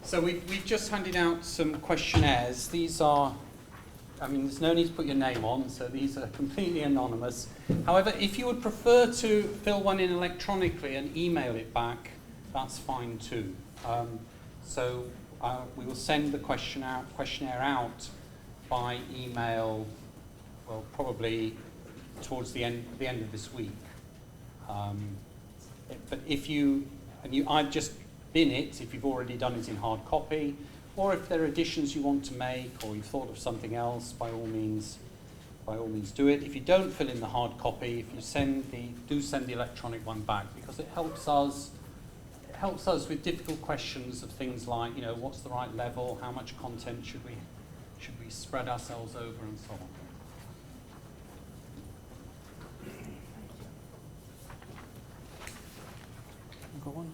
So we've just handed out some questionnaires. These are, I mean, there's no need to put your name on, so these are completely anonymous. However, if you would prefer to fill one in electronically and email it back, that's fine too. We will send the questionnaire out by email, well, probably towards the end of this week. But if I've just bin it, if you've already done it in hard copy, or if there are additions you want to make, or you've thought of something else, by all means do it. If you don't fill in the hard copy, if you do send the electronic one back, because it helps us with difficult questions of things like, what's the right level, how much content should we spread ourselves over, and so on. Go on.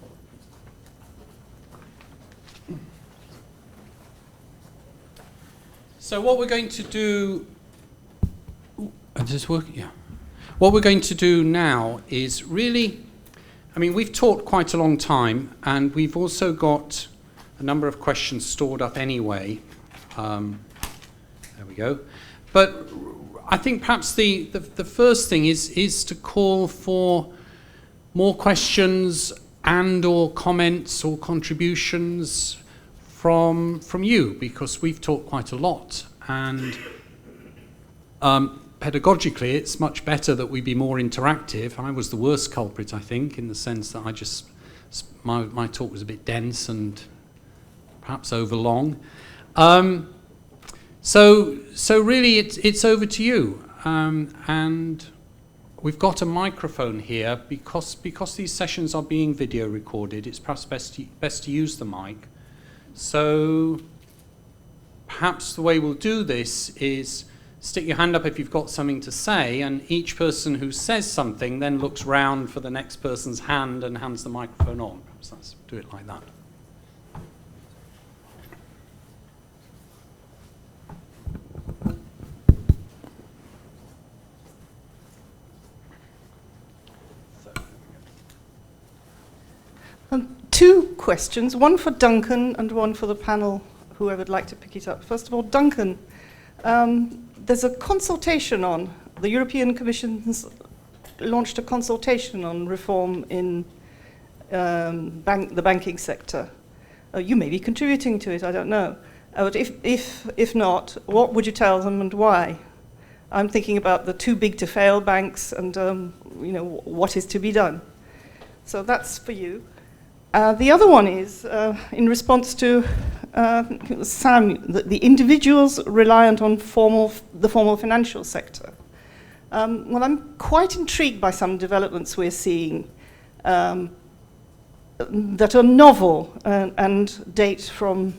So what we're going to do, does this work? Yeah. What we're going to do now is really, we've talked quite a long time, and we've also got a number of questions stored up anyway. There we go. But I think perhaps the first thing is to call for more questions and or comments or contributions from you, because we've talked quite a lot, and pedagogically it's much better that we be more interactive. I was the worst culprit, I think, in the sense that my talk was a bit dense and perhaps overlong. So really it's over to you, and we've got a microphone here because these sessions are being video recorded. It's perhaps best to use the mic. So perhaps the way we'll do this is stick your hand up if you've got something to say, and each person who says something then looks round for the next person's hand and hands the microphone on. Perhaps let's do it like that. Two questions, one for Duncan and one for the panel, whoever would like to pick it up. First of all, Duncan, there's a consultation on, the European Commission's launched a consultation on reform in the banking sector. You may be contributing to it, I don't know. But if not, what would you tell them and why? I'm thinking about the too big to fail banks and what is to be done. So that's for you. The other one is, in response to Sam, the individuals reliant on the formal financial sector. Well, I'm quite intrigued by some developments we're seeing that are novel and date from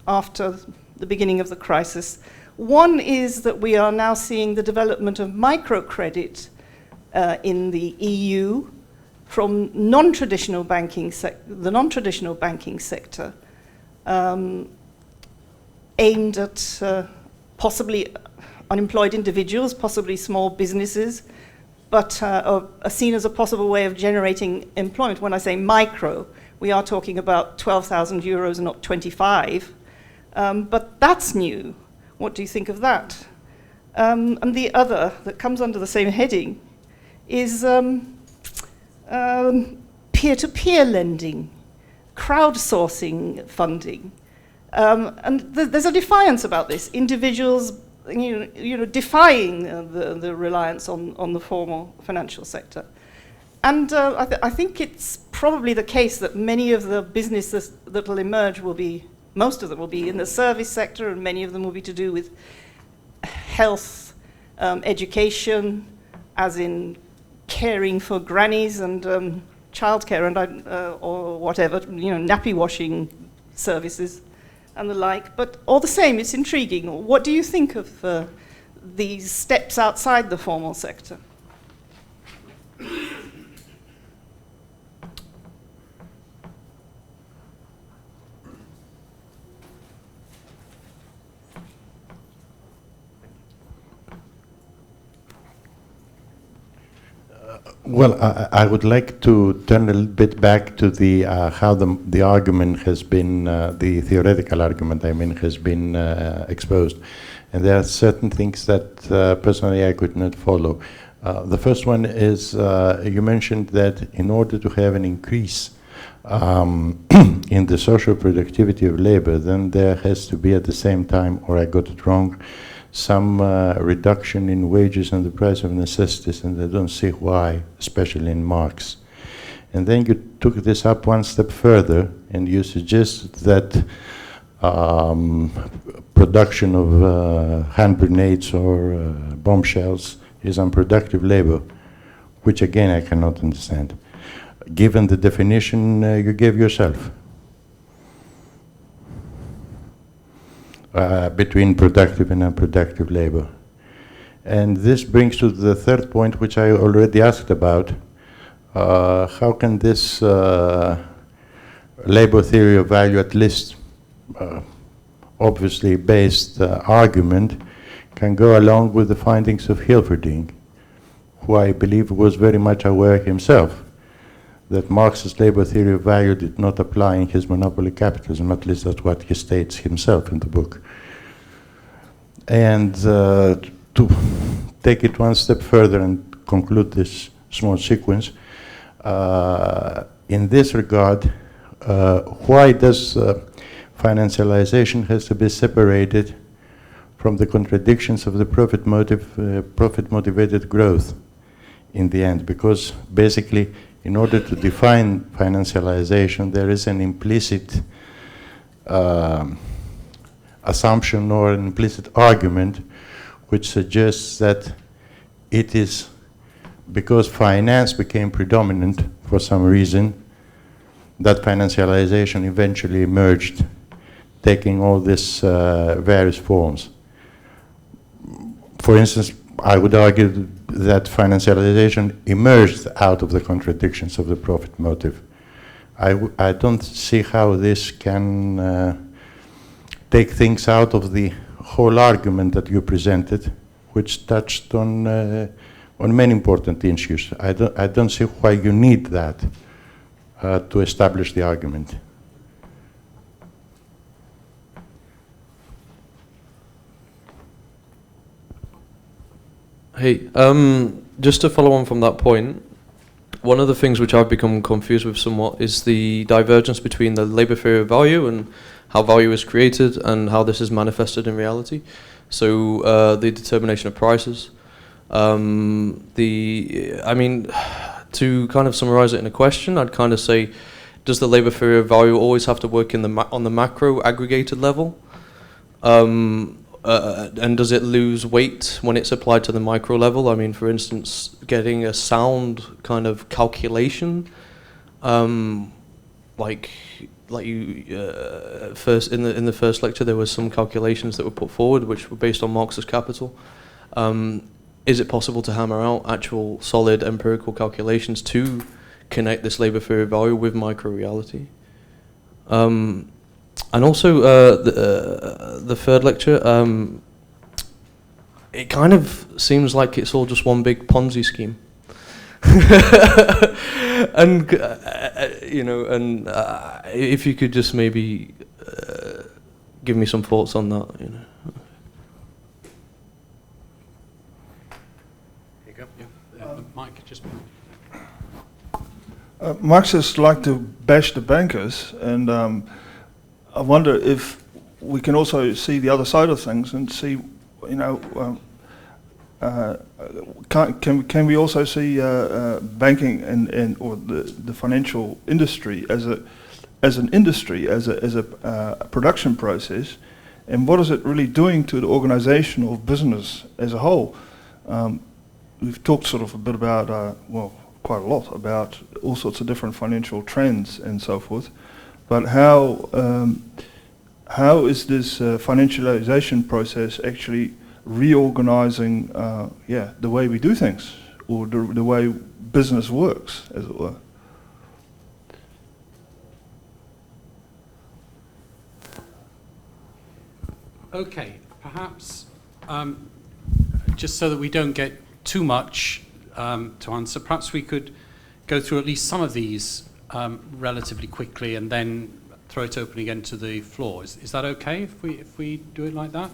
after the beginning of the crisis. One is that we are now seeing the development of microcredit in the EU, from the non-traditional banking sector, aimed at possibly unemployed individuals, possibly small businesses, but are seen as a possible way of generating employment. When I say micro, we are talking about 12,000 euros and not 25. But that's new. What do you think of that? And the other that comes under the same heading is peer-to-peer lending, crowdsourcing funding. And there's a defiance about this. Individuals defying the reliance on the formal financial sector. And I think it's probably the case that many of the businesses that will emerge most of them will be in the service sector, and many of them will be to do with health, education, as in caring for grannies and childcare and or whatever, nappy washing services and the like. But all the same, it's intriguing. What do you think of these steps outside the formal sector? Well, I would like to turn a little bit back to the how the argument has been, the theoretical argument, I mean, has been exposed. And there are certain things that personally I could not follow. The first one is you mentioned that in order to have an increase in the social productivity of labor, then there has to be at the same time, or I got it wrong, some reduction in wages and the price of necessities, and I don't see why, especially in Marx. And then you took this up one step further, and you suggested that production of hand grenades or bombshells is unproductive labor, which again I cannot understand, given the definition you gave yourself. Between productive and unproductive labor. And this brings to the third point, which I already asked about. How can this labor theory of value, at least obviously based argument, can go along with the findings of Hilferding, who I believe was very much aware himself that Marx's labor theory of value did not apply in his monopoly capitalism, at least that's what he states himself in the book. And to take it one step further and conclude this small sequence, in this regard, why does financialization has to be separated from the contradictions of the profit-motivated growth in the end? Because basically, in order to define financialization, there is an implicit assumption or an implicit argument which suggests that it is because finance became predominant for some reason that financialization eventually emerged, taking all these various forms. For instance, I would argue that financialization emerged out of the contradictions of the profit motive. I don't see how this can take things out of the whole argument that you presented, which touched on many important issues. I don't see why you need that to establish the argument. Hey, just to follow on from that point, one of the things which I've become confused with somewhat is the divergence between the labor theory of value and how value is created and how this is manifested in reality. So the determination of prices. I mean, to kind of summarize it in a question, I'd kind of say, does the labor theory of value always have to work in on the macro aggregated level? And does it lose weight when it's applied to the micro level? I mean, for instance, getting a sound kind of calculation, like you first in the first lecture, there was some calculations that were put forward which were based on Marx's Capital. Is it possible to hammer out actual solid empirical calculations to connect this labor theory of value with micro reality? And also, the third lecture, it kind of seems like it's all just one big Ponzi scheme. And, you know, and if you could just maybe give me some thoughts on that, you know. Here you go. Yeah. Mike, just... Marxists like to bash the bankers, and I wonder if we can also see the other side of things and see, you know, can we also see banking and or the financial industry as an industry, as a production process, and what is it really doing to the organisation of business as a whole? We've talked sort of a bit about, well, quite a lot about all sorts of different financial trends and so forth. But how is this financialization process actually reorganizing, the way we do things, or the way business works, as it were? Okay, perhaps just so that we don't get too much to answer. Perhaps we could go through at least some of these relatively quickly and then throw it open again to the floor. Is that okay if we do it like that?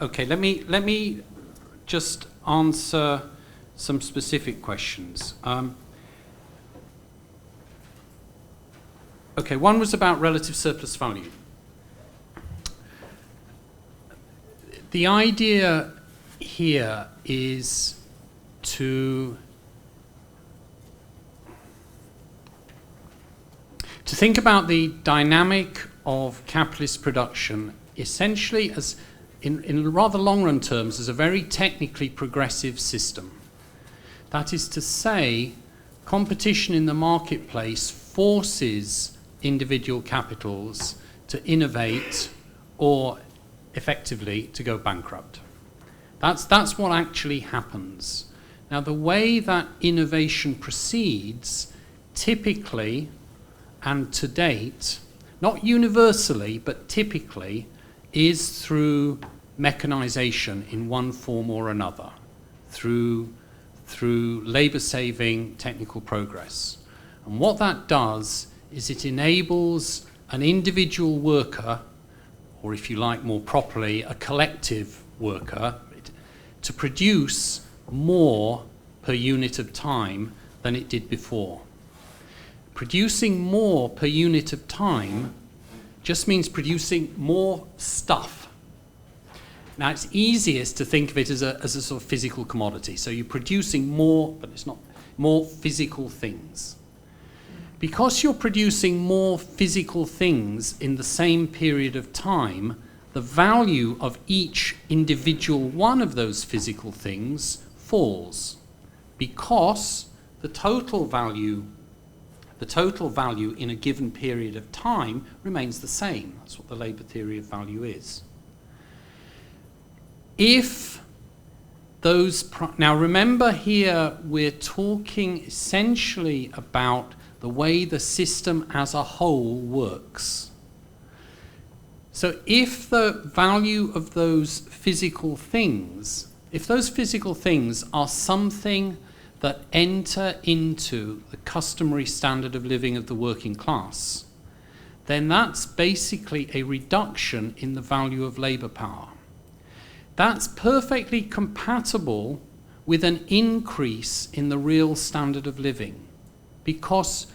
Okay, let me just answer some specific questions. Okay, one was about relative surplus value. The idea here is to think about the dynamic of capitalist production essentially as, in rather long-run terms, as a very technically progressive system. That is to say, competition in the marketplace forces individual capitals to innovate or effectively to go bankrupt. That's what actually happens. Now, the way that innovation proceeds, typically and to date, not universally, but typically, is through mechanization in one form or another, through labor-saving technical progress. And what that does is it enables an individual worker, or if you like more properly, a collective worker, to produce more per unit of time than it did before. Producing more per unit of time just means producing more stuff. Now, it's easiest to think of it as a sort of physical commodity. So you're producing more, but it's not, more physical things. Because you're producing more physical things in the same period of time, the value of each individual one of those physical things falls, because the total value in a given period of time remains the same. That's what the labor theory of value is. If those now remember here we're talking essentially about the way the system as a whole works. So if the value of those physical things, if those physical things are something that enter into the customary standard of living of the working class, then that's basically a reduction in the value of labor power. That's perfectly compatible with an increase in the real standard of living, because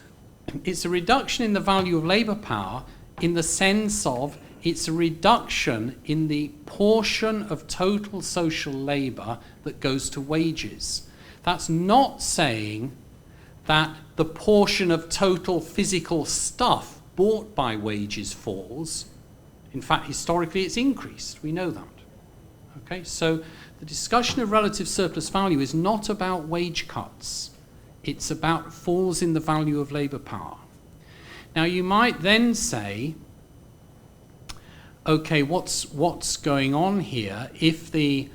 it's a reduction in the value of labor power in the sense of it's a reduction in the portion of total social labor that goes to wages. That's not saying that the portion of total physical stuff bought by wages falls. In fact, historically, it's increased. We know that. Okay, so the discussion of relative surplus value is not about wage cuts. It's about falls in the value of labor power. Now, you might then say, okay, what's going on here? If the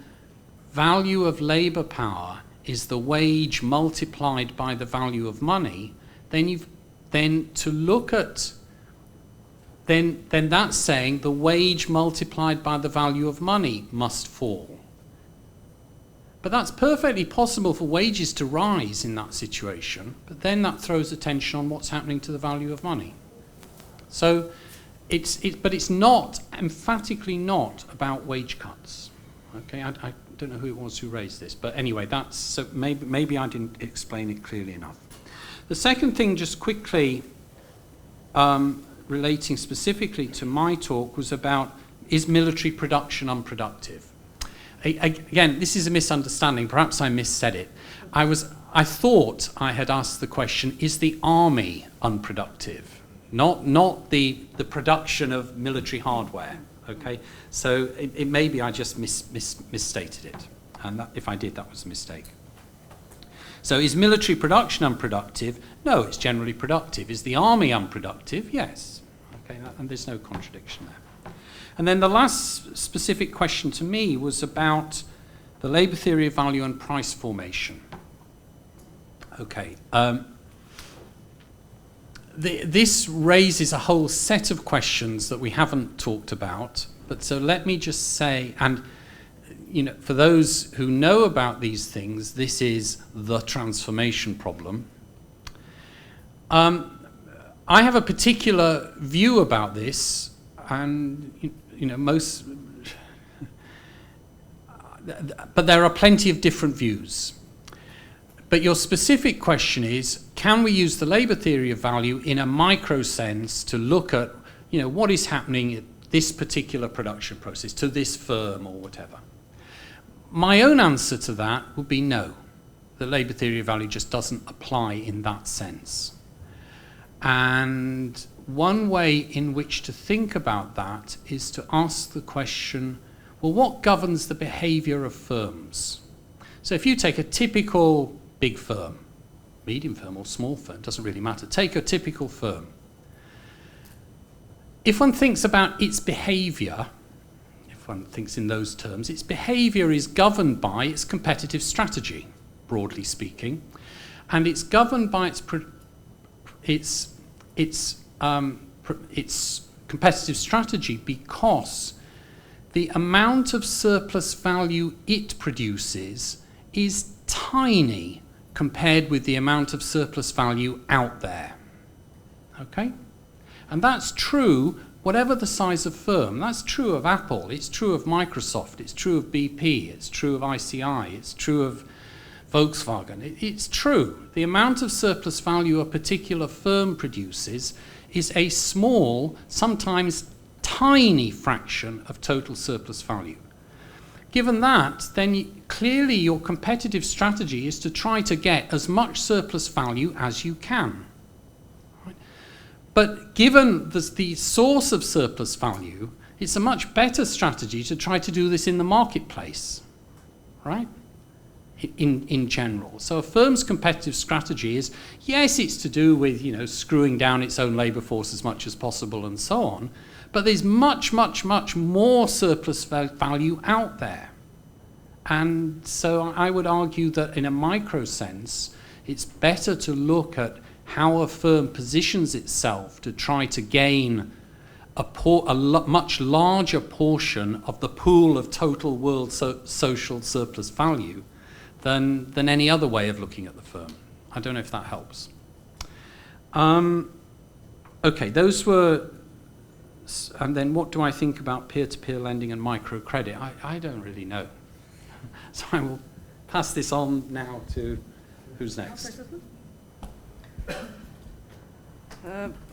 value of labor power is the wage multiplied by the value of money, then that's saying the wage multiplied by the value of money must fall. But that's perfectly possible for wages to rise in that situation, but then that throws attention on what's happening to the value of money. So it's not, emphatically not, about wage cuts. Okay, I don't know who it was who raised this, but anyway, so maybe I didn't explain it clearly enough. The second thing, just quickly, relating specifically to my talk, was about, is military production unproductive? Again, this is a misunderstanding. Perhaps I missaid it. I thought I had asked the question, is the army unproductive? Not the production of military hardware. Okay, so it maybe I just misstated it, and if I did, that was a mistake. So is military production unproductive? No, it's generally productive. Is the army unproductive? Yes. Okay, and there's no contradiction there. And then the last specific question to me was about the labor theory of value and price formation. Okay. This raises a whole set of questions that we haven't talked about, but so let me just say, and for those who know about these things, this is the transformation problem. I have a particular view about this, and but there are plenty of different views. But your specific question is, can we use the labour theory of value in a micro sense to look at, what is happening at this particular production process, to this firm or whatever? My own answer to that would be no. The labour theory of value just doesn't apply in that sense. And one way in which to think about that is to ask the question, well, what governs the behaviour of firms? So if you take a typical big firm, medium firm or small firm, doesn't really matter. Take a typical firm. If one thinks about its behaviour, if one thinks in those terms, its behaviour is governed by its competitive strategy, broadly speaking, and it's governed by its competitive strategy because the amount of surplus value it produces is tiny compared with the amount of surplus value out there. Okay? And that's true whatever the size of firm. That's true of Apple, it's true of Microsoft, it's true of BP, it's true of ICI, it's true of Volkswagen. It's true. The amount of surplus value a particular firm produces is a small, sometimes tiny fraction of total surplus value. Given that, then clearly your competitive strategy is to try to get as much surplus value as you can. Right? But given the source of surplus value, it's a much better strategy to try to do this in the marketplace, right? In general. So a firm's competitive strategy is, yes, it's to do with, screwing down its own labour force as much as possible and so on, but there's much, much, much more surplus value out there. And so I would argue that in a micro sense, it's better to look at how a firm positions itself to try to gain a much larger portion of the pool of total world social surplus value than any other way of looking at the firm. I don't know if that helps. Okay, those were, and then what do I think about peer-to-peer lending and microcredit? I don't really know. So I will pass this on now to, who's next?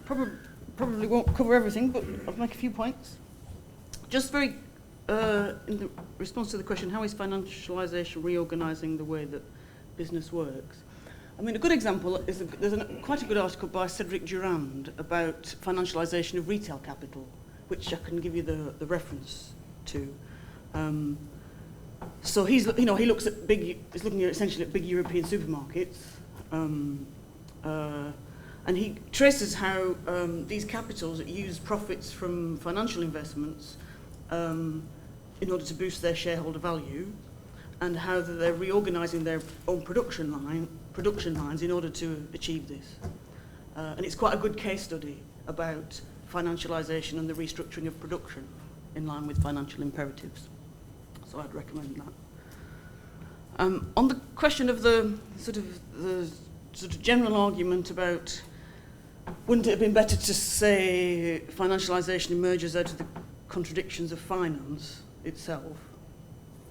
Probably won't cover everything, but I'll make a few points. Just very in the response to the question, how is financialisation reorganising the way that business works? I mean, a good example is there's quite a good article by Cedric Durand about financialisation of retail capital, which I can give you the reference to. So he's, he looks at he's looking at essentially at big European supermarkets, and he traces how these capitals use profits from financial investments in order to boost their shareholder value, and how they're reorganising their own production lines in order to achieve this. And it's quite a good case study about financialisation and the restructuring of production in line with financial imperatives. So I'd recommend that. On the question of the sort of general argument about wouldn't it have been better to say financialisation emerges out of the contradictions of finance itself?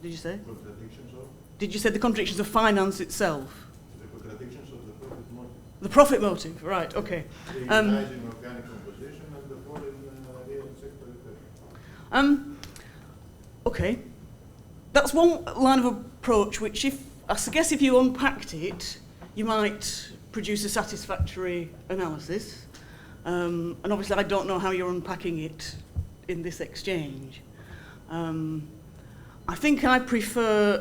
Did you say? Contradictions of? Did you say the contradictions of finance itself? The contradictions of the profit motive. The profit motive, right, okay. The rise in organic composition and the fall in real sector return. Okay. That's one line of approach which, I guess if you unpacked it, you might produce a satisfactory analysis. And obviously I don't know how you're unpacking it in this exchange. I think I prefer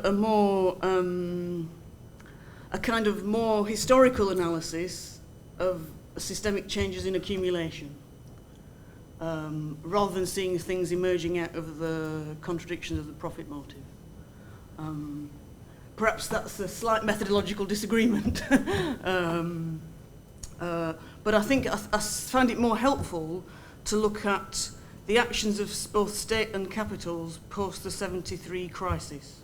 a kind of more historical analysis of systemic changes in accumulation, rather than seeing things emerging out of the contradictions of the profit motive. Perhaps that's a slight methodological disagreement, but I think I find it more helpful to look at the actions of both state and capitals post the 73 crisis,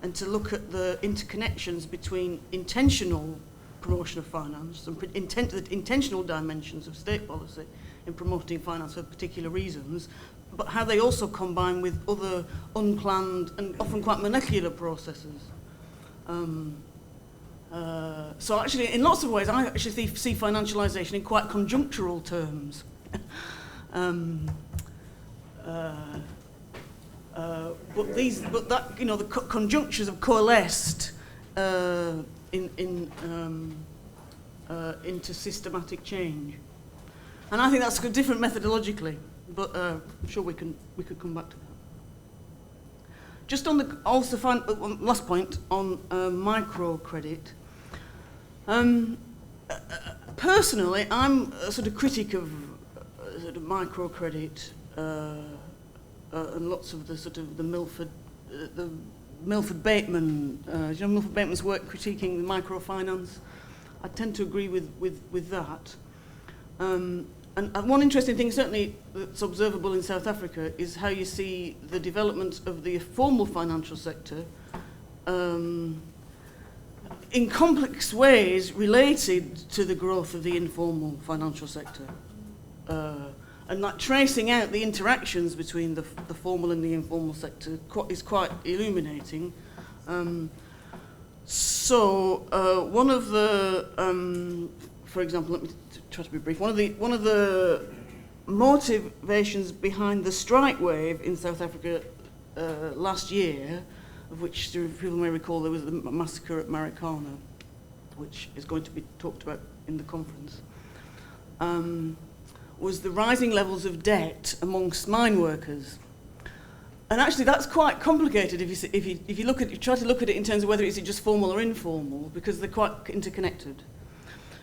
and to look at the interconnections between intentional promotion of finance and the intentional dimensions of state policy in promoting finance for particular reasons, but how they also combine with other unplanned and often quite molecular processes. So actually, in lots of ways, I actually see financialization in quite conjunctural terms. But that, you know, the conjunctures have coalesced into systematic change, and I think that's different methodologically. But I'm sure we could come back to that. Just on the last point on microcredit. Personally, I'm a sort of critic of sort of microcredit and lots of the sort of the Milford Bateman, Milford Bateman's work critiquing microfinance. I tend to agree with that. And one interesting thing, certainly, that's observable in South Africa is how you see the development of the formal financial sector in complex ways related to the growth of the informal financial sector. And like tracing out the interactions between the formal and the informal sector is quite illuminating. One of the, for example, let me try to be brief. One of the motivations behind the strike wave in South Africa last year, of which people may recall there was the massacre at Marikana, which is going to be talked about in the conference, was the rising levels of debt amongst mine workers. And actually, that's quite complicated if you try to look at it in terms of whether it's just formal or informal, because they're quite interconnected.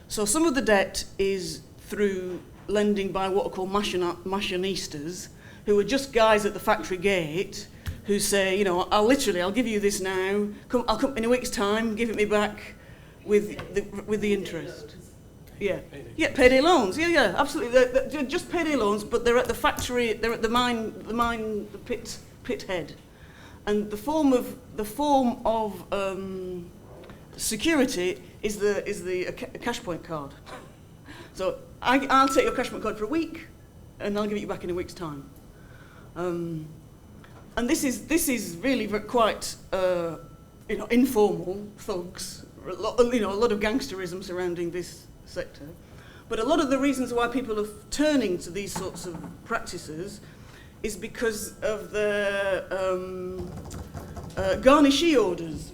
So some of the debt is through lending by what are called machinistas, who are just guys at the factory gate who say, you know, I'll give you this now. I'll come in a week's time, give it me back with the interest. Yeah, payday loans. Yeah, absolutely. They're just payday loans, but they're at the factory. They're at the pit head, and the form of security is the cash point card. So I'll take your cash point card for a week, and I'll give it you back in a week's time. And this is really quite informal thugs. A lot of gangsterism surrounding this sector, but a lot of the reasons why people are turning to these sorts of practices is because of the garnishee orders,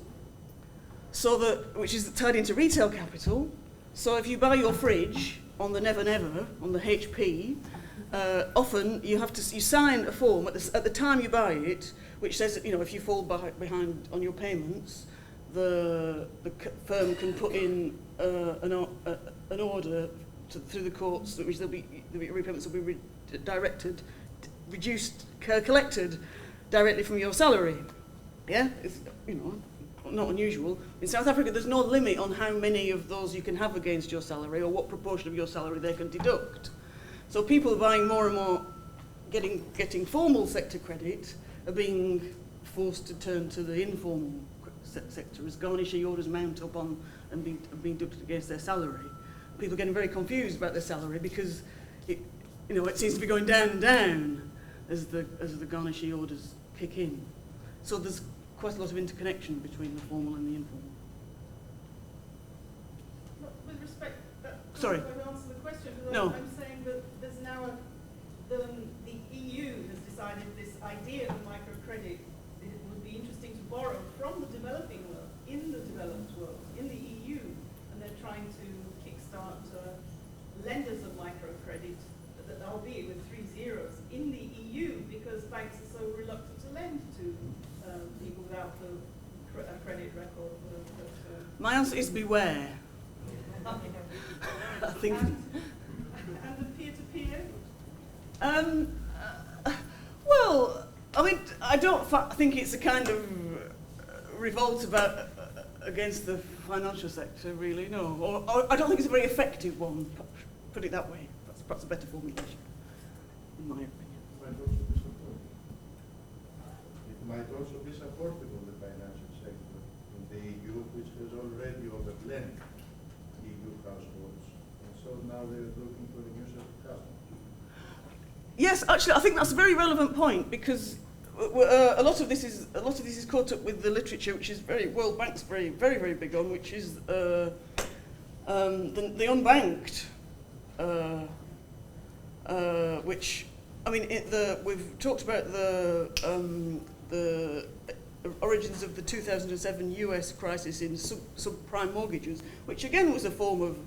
which is tied into retail capital. So if you buy your fridge on the Never Never, on the HP, often you sign a form at the time you buy it, which says, you know, if you fall behind on your payments, the firm can put in an order through the courts, which the repayments will be collected directly from your salary. Yeah, it's, you know, not unusual. In South Africa, there's no limit on how many of those you can have against your salary or what proportion of your salary they can deduct. So people buying more and more, getting formal sector credit, are being forced to turn to the informal sector as garnishee orders mount up on and being deducted against their salary. People are getting very confused about their salary because it seems to be going down and down as the garnishee orders kick in. So there's quite a lot of interconnection between the formal and the informal. With respect, sorry. I will answer the question. No. I'm saying that there's now the EU has decided this idea of microcredit. It would be interesting to borrow from the developing world, in the developed world, in the EU, and they're trying to kickstart lenders of microcredit, albeit with 3 zeros, in the EU, because banks are so reluctant to lend to people without the credit record. My answer is beware. I think. And the peer-to-peer? Well, I mean, I don't think it's a kind of revolt against the financial sector, really, no. Or I don't think it's a very effective one, put it that way. That's perhaps a better formulation, in my opinion. might also be supportive of the financial sector in the EU, which has already overlent EU households, and so now they're looking for a new set of customers. Yes, actually, I think that's a very relevant point, because a lot of this is caught up with the literature, which is World Bank's very big on, which is the unbanked, which, I mean, we've talked about the origins of the 2007 US crisis in subprime mortgages, which again was a form of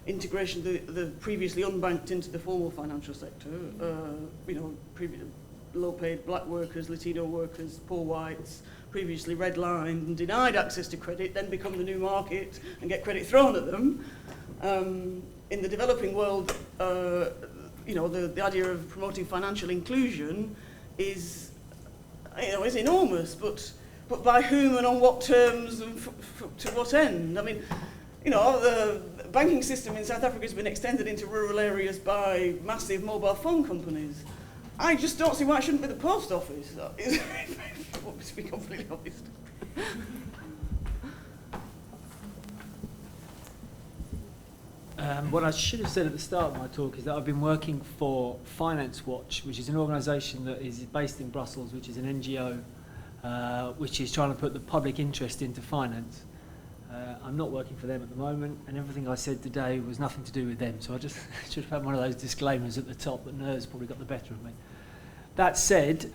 integration of the previously unbanked into the formal financial sector. Low-paid black workers, Latino workers, poor whites, previously redlined and denied access to credit, then become the new market and get credit thrown at them. In the developing world, the idea of promoting financial inclusion is enormous, but by whom and on what terms and to what end? I mean, the banking system in South Africa has been extended into rural areas by massive mobile phone companies. I just don't see why it shouldn't be the post office, to be completely honest. What I should have said at the start of my talk is that I've been working for Finance Watch, which is an organisation that is based in Brussels, which is an NGO, which is trying to put the public interest into finance. I'm not working for them at the moment, and everything I said today was nothing to do with them, so I just should have had one of those disclaimers at the top, but nerves probably got the better of me. That said,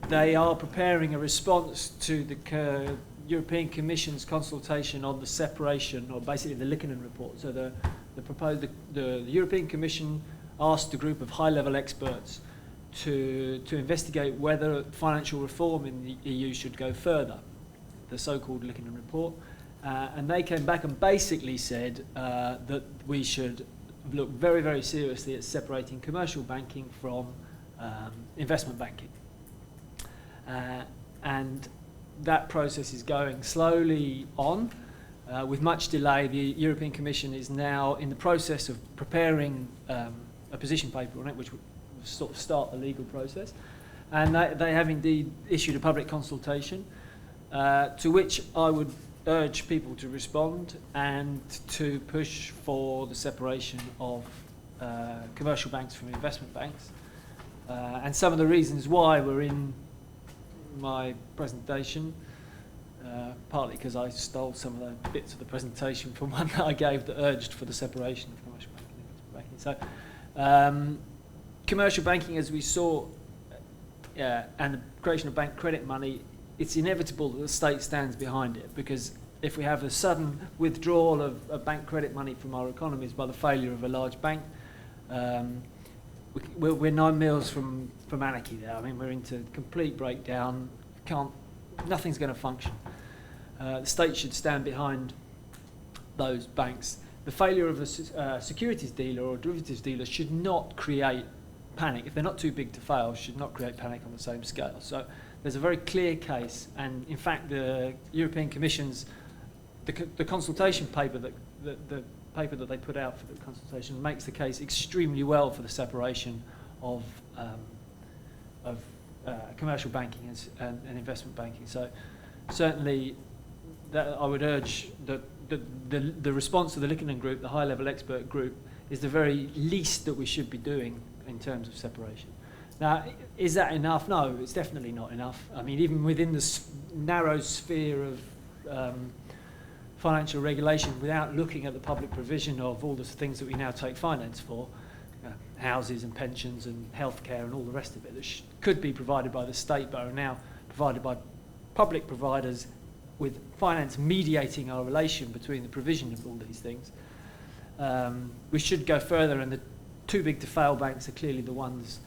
they are preparing a response to the European Commission's consultation on the separation, or basically the Liikanen report. So the European Commission asked a group of high-level experts to investigate whether financial reform in the EU should go further, the so-called Liikanen report, and they came back and basically said that we should look very, very seriously at separating commercial banking from investment banking. And that process is going slowly on, with much delay. The European Commission is now in the process of preparing a position paper on it, which will sort of start the legal process. And they have indeed issued a public consultation, to which I would urge people to respond and to push for the separation of commercial banks from investment banks. And some of the reasons why were in my presentation, partly because I stole some of the bits of the presentation from one that I gave that urged for the separation of commercial banking and investment banking. So commercial banking, as we saw, and the creation of bank credit money, it's inevitable that the state stands behind it, because if we have a sudden withdrawal of bank credit money from our economies by the failure of a large bank, we're 9 miles from anarchy there. I mean, we're into complete breakdown. Nothing's going to function. The state should stand behind those banks. The failure of a securities dealer or derivatives dealer should not create panic. If they're not too big to fail, should not create panic on the same scale. So there's a very clear case, and in fact, the European Commission's the consultation paper the paper that they put out for the consultation makes the case extremely well for the separation of commercial banking and investment banking. So certainly, I would urge that the response to the Liikanen group, the high-level expert group, is the very least that we should be doing in terms of separation. Now, is that enough? No, it's definitely not enough. I mean, even within the narrow sphere of financial regulation, without looking at the public provision of all the things that we now take finance for, houses and pensions and healthcare and all the rest of it that could be provided by the state but are now provided by public providers, with finance mediating our relation between the provision of all these things. We should go further, and the too big to fail banks are clearly the ones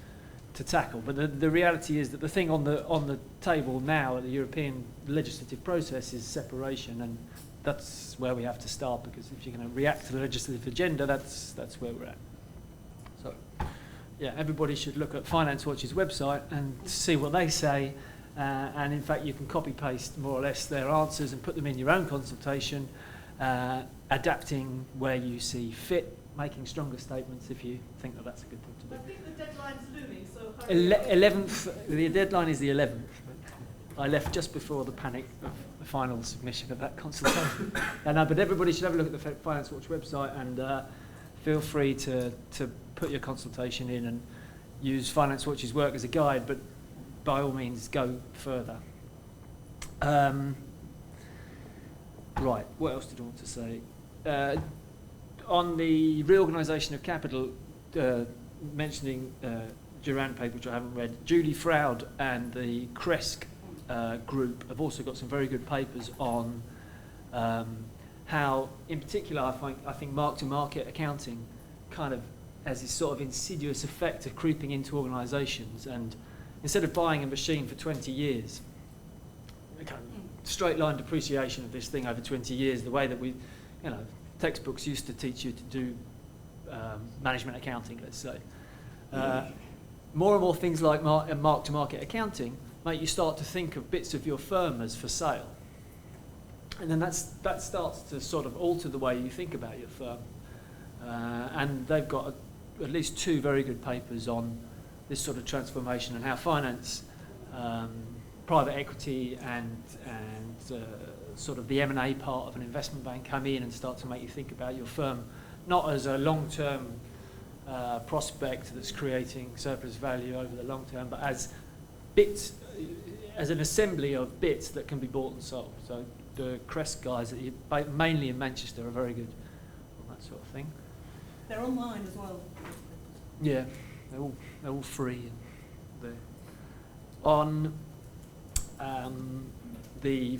to tackle. But the reality is that the thing on the table now at the European legislative process is separation, and that's where we have to start, because if you're going to react to the legislative agenda, that's where we're at. So, yeah, everybody should look at Finance Watch's website and see what they say, and in fact you can copy-paste more or less their answers and put them in your own consultation, adapting where you see fit making stronger statements if you think that that's a good thing to do. I think the deadline's looming, so... 11th, the deadline is the 11th. I left just before the panic of the final submission of that consultation. No, but everybody should have a look at the Finance Watch website and feel free to put your consultation in and use Finance Watch's work as a guide, but by all means go further. Right, what else did I want to say? On the reorganisation of capital, mentioning Durand paper, which I haven't read, Julie Froud and the Kresk group have also got some very good papers on how, in particular, I think mark-to-market accounting kind of has this sort of insidious effect of creeping into organisations, and instead of buying a machine for 20 years, kind of straight line depreciation of this thing over 20 years, the way that textbooks used to teach you to do management accounting, let's say. More and more things like mark-to-market accounting make you start to think of bits of your firm as for sale. And then that starts to sort of alter the way you think about your firm. And they've got at least 2 very good papers on this sort of transformation and how finance, private equity and sort of the M&A part of an investment bank come in and start to make you think about your firm, not as a long-term prospect that's creating surplus value over the long term, but as bits, as an assembly of bits that can be bought and sold. So the Kresk guys, mainly in Manchester, are very good on that sort of thing. They're online as well. Yeah, they're all free. And on the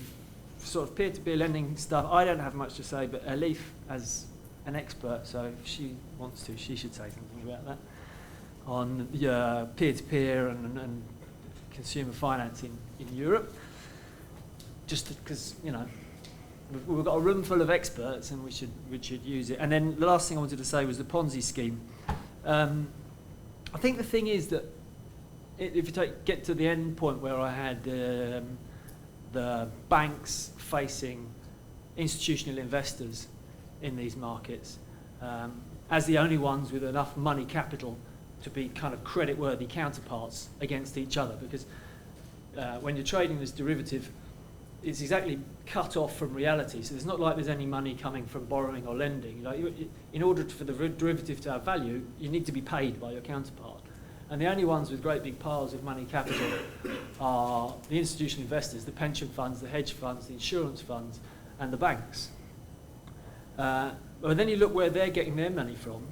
sort of peer-to-peer lending stuff, I don't have much to say, but Elif, as an expert, so if she wants to, she should say something about that. On peer-to-peer and consumer finance in Europe, just because, we've got a room full of experts and we should use it. And then the last thing I wanted to say was the Ponzi scheme. I think the thing is that if you get to the end point where I had the banks facing institutional investors in these markets as the only ones with enough money capital to be kind of credit-worthy counterparts against each other, because when you're trading this derivative, it's exactly cut off from reality. So it's not like there's any money coming from borrowing or lending. In order for the derivative to have value, you need to be paid by your counterpart. And the only ones with great big piles of money capital are the institutional investors, the pension funds, the hedge funds, the insurance funds, and the banks. But then you look where they're getting their money from,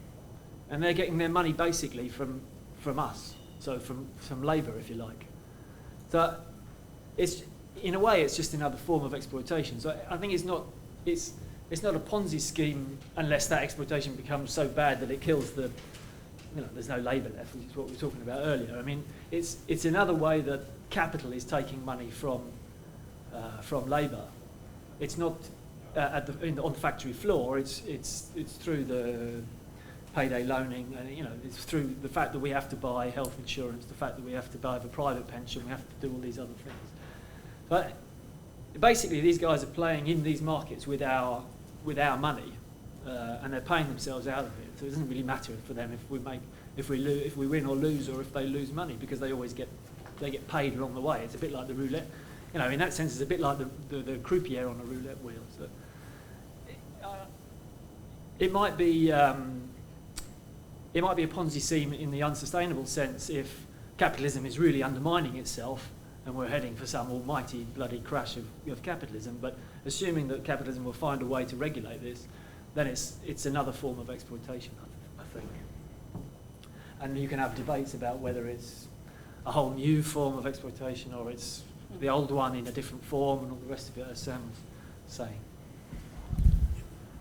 and they're getting their money basically from us, so from labour, if you like. So it's, in a way, it's just another form of exploitation. So I think it's not a Ponzi scheme unless that exploitation becomes so bad that it kills the, there's no labour left, which is what we were talking about earlier. I mean, it's another way that capital is taking money from labour. It's not on the factory floor. It's through the payday loaning, and it's through the fact that we have to buy health insurance, the fact that we have to buy a private pension, we have to do all these other things. But basically, these guys are playing in these markets with our money, and they're paying themselves out of it. So it doesn't really matter for them if we win or lose, or if they lose money, because they always get paid along the way. It's a bit like the roulette. In that sense, it's a bit like the croupier on a roulette wheel. So it might be a Ponzi scheme in the unsustainable sense if capitalism is really undermining itself and we're heading for some almighty bloody crash of capitalism. But assuming that capitalism will find a way to regulate this, then it's another form of exploitation, I think. And you can have debates about whether it's a whole new form of exploitation or it's the old one in a different form and all the rest of it, as Sam was saying.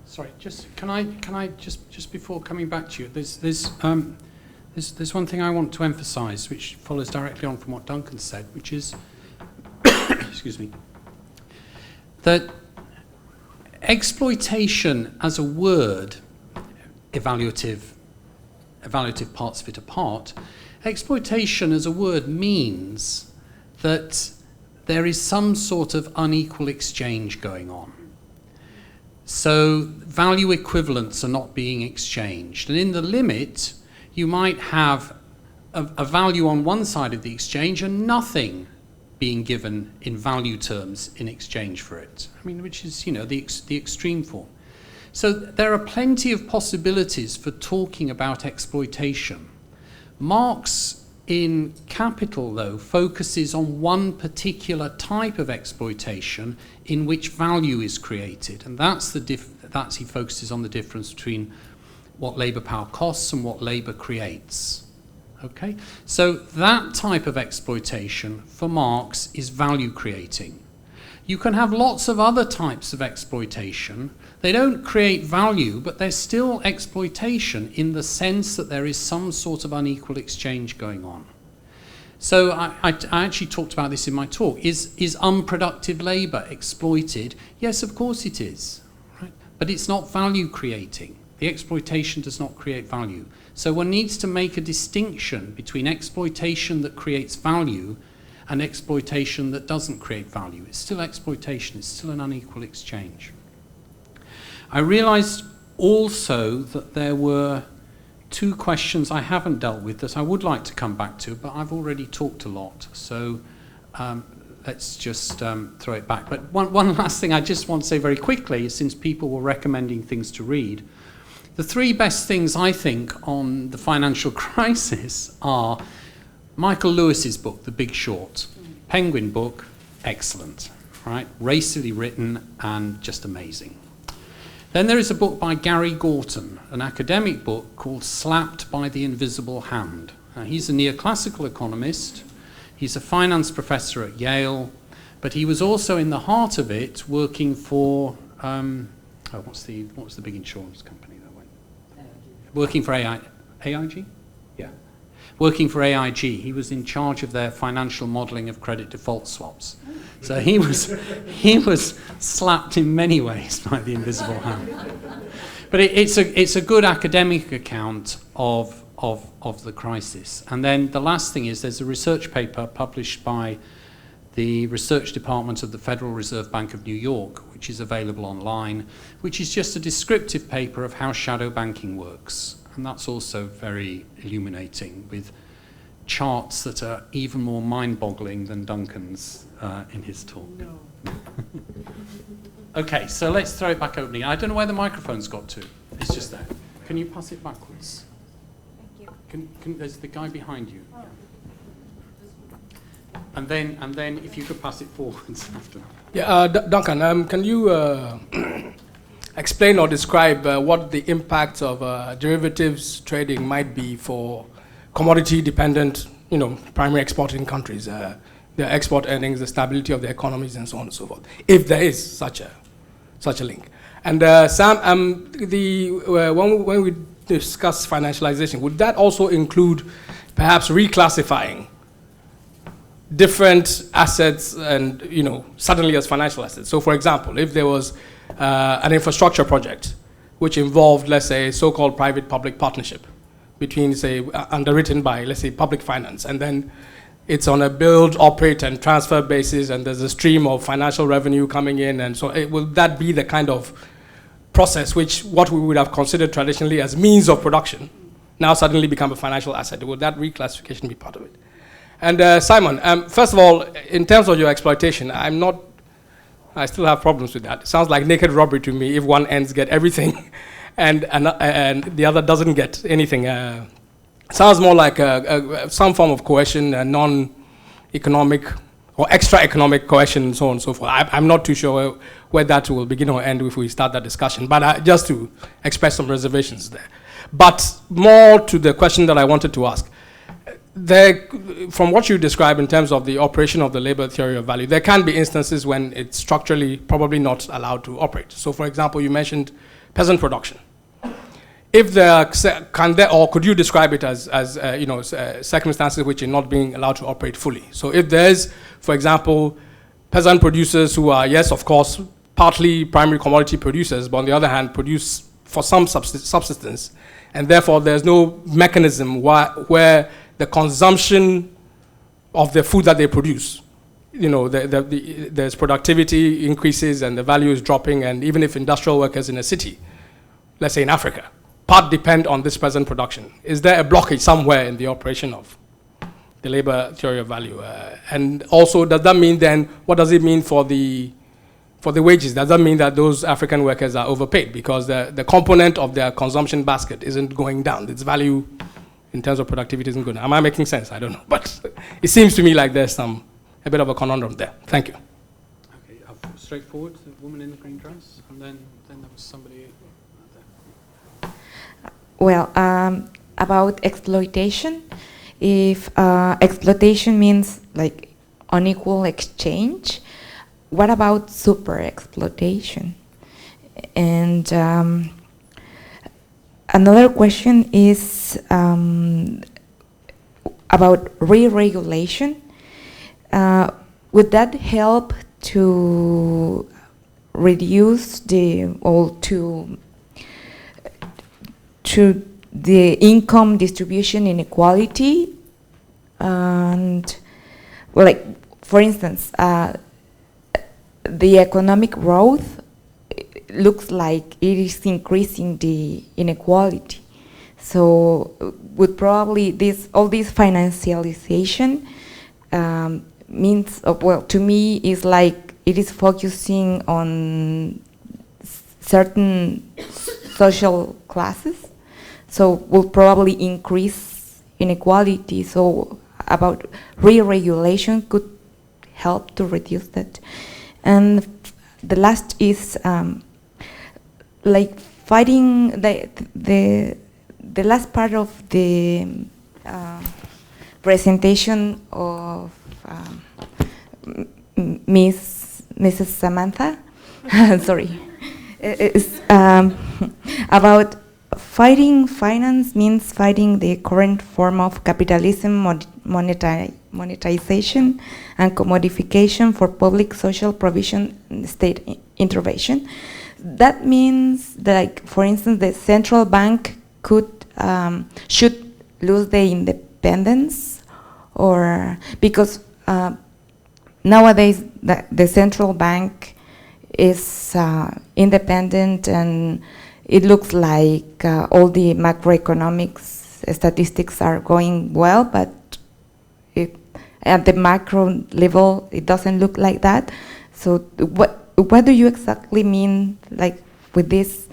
Sorry, can I just before coming back to you, there's one thing I want to emphasise, which follows directly on from what Duncan said, which is, excuse me, that exploitation as a word, evaluative parts of it apart, exploitation as a word means that there is some sort of unequal exchange going on. So value equivalents are not being exchanged. And in the limit, you might have a value on one side of the exchange and nothing being given in value terms in exchange for it. I mean, which is, you know, the extreme form. So there are plenty of possibilities for talking about exploitation. Marx in Capital, though, focuses on one particular type of exploitation in which value is created, and he focuses on the difference between what labour power costs and what labour creates. Okay, so that type of exploitation for Marx is value creating. You can have lots of other types of exploitation. They don't create value, but they're still exploitation in the sense that there is some sort of unequal exchange going on. So I actually talked about this in my talk. Is unproductive labour exploited? Yes, of course it is, right? But it's not value creating. The exploitation does not create value. So one needs to make a distinction between exploitation that creates value and exploitation that doesn't create value. It's still exploitation, it's still an unequal exchange. I realized also that there were two questions I haven't dealt with that I would like to come back to, but I've already talked a lot, so let's just throw it back. But one last thing I just want to say very quickly, since people were recommending things to read. The three best things I think on the financial crisis are Michael Lewis's book, The Big Short. Penguin book, excellent, right? Racily written and just amazing. Then there is a book by Gary Gorton, an academic book called Slapped by the Invisible Hand. He's a neoclassical economist. He's a finance professor at Yale, but he was also in the heart of it working for, what was the big insurance company that went? Working for AIG? Yeah. Working for AIG. He was in charge of their financial modelling of credit default swaps. So he was slapped in many ways by the invisible hand. But it's a good academic account of the crisis. And then the last thing is there's a research paper published by the research department of the Federal Reserve Bank of New York, which is available online, which is just a descriptive paper of how shadow banking works. And that's also very illuminating, with charts that are even more mind-boggling than Duncan's in his talk. No. Okay, so let's throw it back open. I don't know where the microphone's got to. It's just there. Can you pass it backwards? Thank you. There's the guy behind you. Oh. And then if you could pass it forwards after. Yeah, Duncan, can you explain or describe what the impact of derivatives trading might be for commodity-dependent, primary exporting countries, their export earnings, the stability of their economies, and so on and so forth, if there is such a link. And Sam, when we discuss financialization, would that also include perhaps reclassifying different assets and suddenly as financial assets? So, for example, if there was an infrastructure project which involved, let's say, so-called private-public partnership between, say, underwritten by, let's say, public finance, and then it's on a build, operate, and transfer basis, and there's a stream of financial revenue coming in, and so will that be the kind of process which what we would have considered traditionally as means of production now suddenly become a financial asset? Would that reclassification be part of it? And Simon, first of all, in terms of your exploitation, I still have problems with that. It sounds like naked robbery to me if one ends get everything and the other doesn't get anything. Sounds more like some form of coercion, non-economic or extra-economic coercion, and so on and so forth. I'm not too sure where that will begin or end if we start that discussion, but just to express some reservations there. But more to the question that I wanted to ask. From what you describe in terms of the operation of the labor theory of value, there can be instances when it's structurally probably not allowed to operate. So, for example, you mentioned peasant production. If could you describe it as circumstances which are not being allowed to operate fully? So, if there's, for example, peasant producers who are, yes, of course, partly primary commodity producers, but on the other hand, produce for some subsistence, and therefore there's no mechanism where the consumption of the food that they produce there's productivity increases and the value is dropping, and even if industrial workers in a city, let's say in Africa, part depend on this present production. Is there a blockage somewhere in the operation of the labor theory of value? And also, does that mean then, what does it mean for the wages? Does that mean that those African workers are overpaid because the component of their consumption basket isn't going down? Its value in terms of productivity isn't going down. Am I making sense? I don't know. But it seems to me like there's a bit of a conundrum there. Thank you. Okay, straightforward, the woman in the green dress, and then there was somebody there. Well, about exploitation, if exploitation means like unequal exchange, what about super exploitation? And another question is about re-regulation. Would that help to reduce the income distribution inequality? And like, for instance, the economic growth looks like it is increasing the inequality. So would probably all this financialization means, well, to me, is like it is focusing on certain social classes, so will probably increase inequality. So about re-regulation could help to reduce that. And the last is like fighting the last part of the presentation of Mrs. Samantha, sorry, is about fighting finance means fighting the current form of capitalism, monetization, and commodification for public social provision and state intervention. That means that, like, for instance, the central bank should lose the independence, or because nowadays the central bank is independent, and it looks like all the macroeconomics statistics are going well, but at the macro level it doesn't look like that. So what do you exactly mean, like, with this?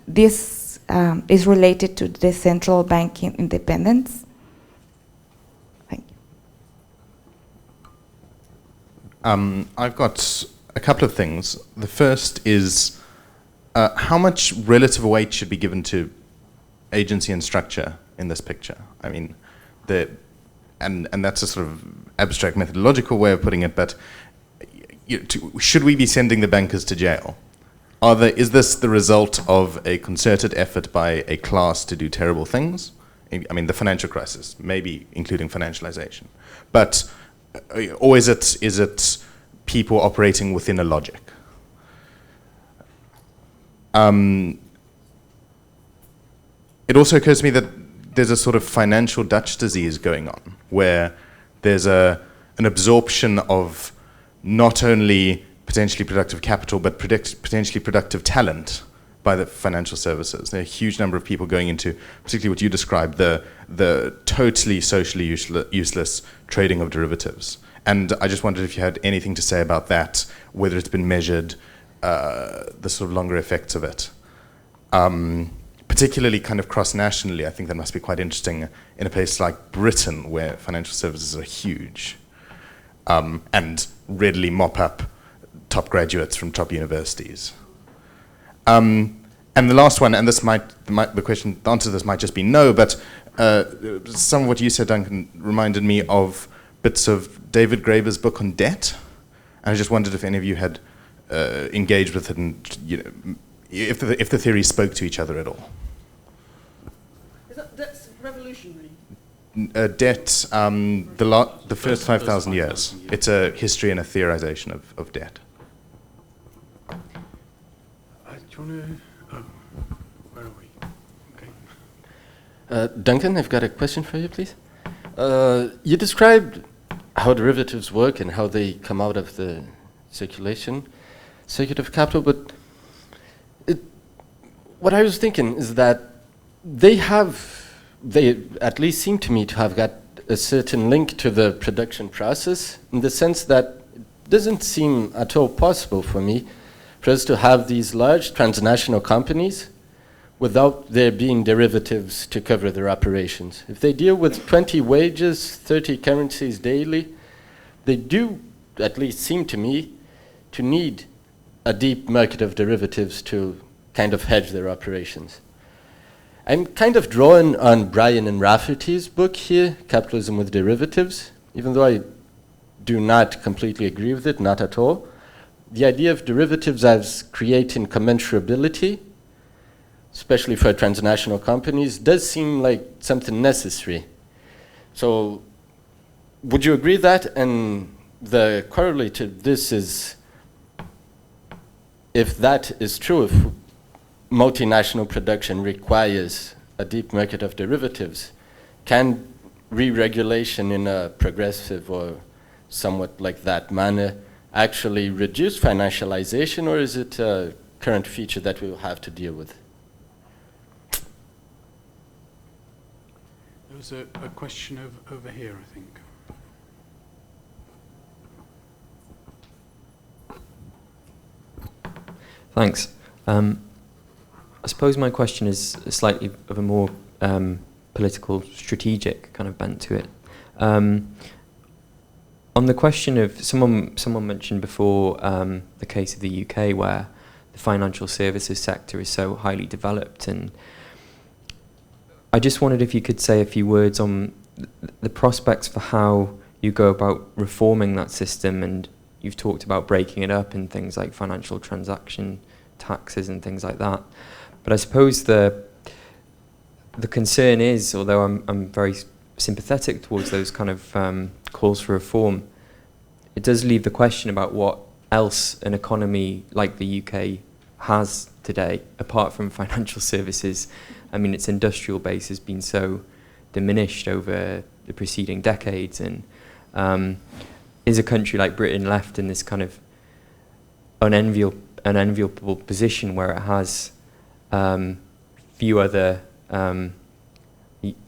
This is related to the central bank independence? Thank you. I've got a couple of things. The first is how much relative weight should be given to agency and structure in this picture? I mean, and that's a sort of abstract methodological way of putting it, but should we be sending the bankers to jail? Is this the result of a concerted effort by a class to do terrible things? I mean, the financial crisis, maybe including financialization. But, or is it people operating within a logic? It also occurs to me that there's a sort of financial Dutch disease going on, where there's an absorption of not only potentially productive capital, but potentially productive talent by the financial services. There are a huge number of people going into, particularly what you described, the totally socially useless trading of derivatives. And I just wondered if you had anything to say about that, whether it's been measured, the sort of longer effects of it. Particularly kind of cross-nationally, I think that must be quite interesting in a place like Britain, where financial services are huge, and readily mop up top graduates from top universities. And the last one, and the answer to this might just be no, but some of what you said, Duncan, reminded me of bits of David Graeber's book on debt. And I just wondered if any of you had engaged with it, and if the theories spoke to each other at all. That's revolutionary. Debt, the first 5,000 years. It's a history and a theorization of debt. Do you want to? Where are we? Okay. Duncan, I've got a question for you, please. You described how derivatives work and how they come out of the circulative capital, but what I was thinking is that they at least seem to me to have got a certain link to the production process, in the sense that it doesn't seem at all possible for me for us to have these large transnational companies without there being derivatives to cover their operations. If they deal with 20 wages, 30 currencies daily, they do at least seem to me to need a deep market of derivatives to kind of hedge their operations. I'm kind of drawing on Brian and Rafferty's book here, Capitalism with Derivatives, even though I do not completely agree with it, not at all. The idea of derivatives as creating commensurability, especially for transnational companies, does seem like something necessary. So would you agree that? And the corollary to this is, if that is true, if multinational production requires a deep market of derivatives, can re-regulation in a progressive or somewhat like that manner actually reduce financialization, or is it a current feature that we will have to deal with? There was a question over here, I think. Thanks. I suppose my question is slightly of a more political, strategic kind of bent to it. On the question of, someone mentioned before the case of the UK, where the financial services sector is so highly developed, and I just wondered if you could say a few words on the prospects for how you go about reforming that system. And you've talked about breaking it up in things like financial transaction taxes and things like that. But I suppose the concern is, although I'm very sympathetic towards those kind of calls for reform, it does leave the question about what else an economy like the UK has today, apart from financial services. I mean, its industrial base has been so diminished over the preceding decades, and is a country like Britain left in this kind of unenviable position where it has few other, I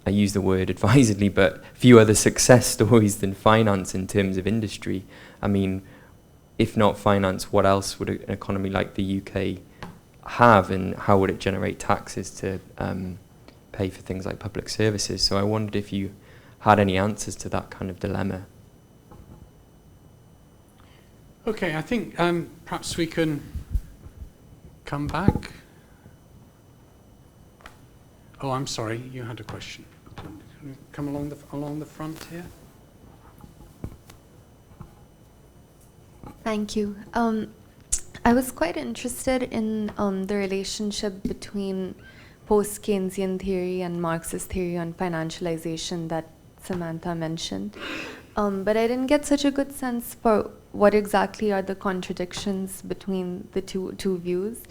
use the word advisedly, but few other success stories than finance in terms of industry. I mean, if not finance, what else would an economy like the UK have, and how would it generate taxes to pay for things like public services? So I wondered if you had any answers to that kind of dilemma. Okay, I think perhaps we can come back. Oh, I'm sorry, you had a question. Can you come along the front here? Thank you. I was quite interested in the relationship between post-Keynesian theory and Marxist theory on financialization that Samantha mentioned. But I didn't get such a good sense for what exactly are the contradictions between the two views.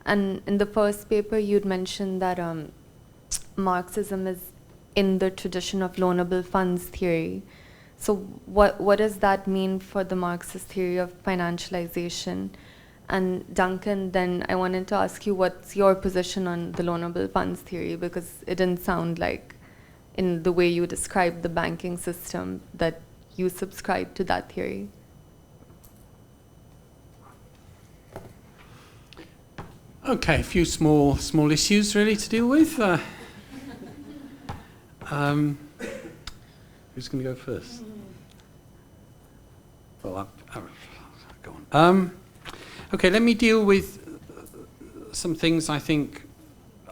And in the first paper, you'd mentioned that Marxism is in the tradition of loanable funds theory. So what does that mean for the Marxist theory of financialization? And Duncan, then I wanted to ask you, what's your position on the loanable funds theory? Because it didn't sound like, in the way you described the banking system, that you subscribe to that theory. Okay, a few small issues really to deal with. Who's going to go first? Well, go on. Okay, let me deal with some things I think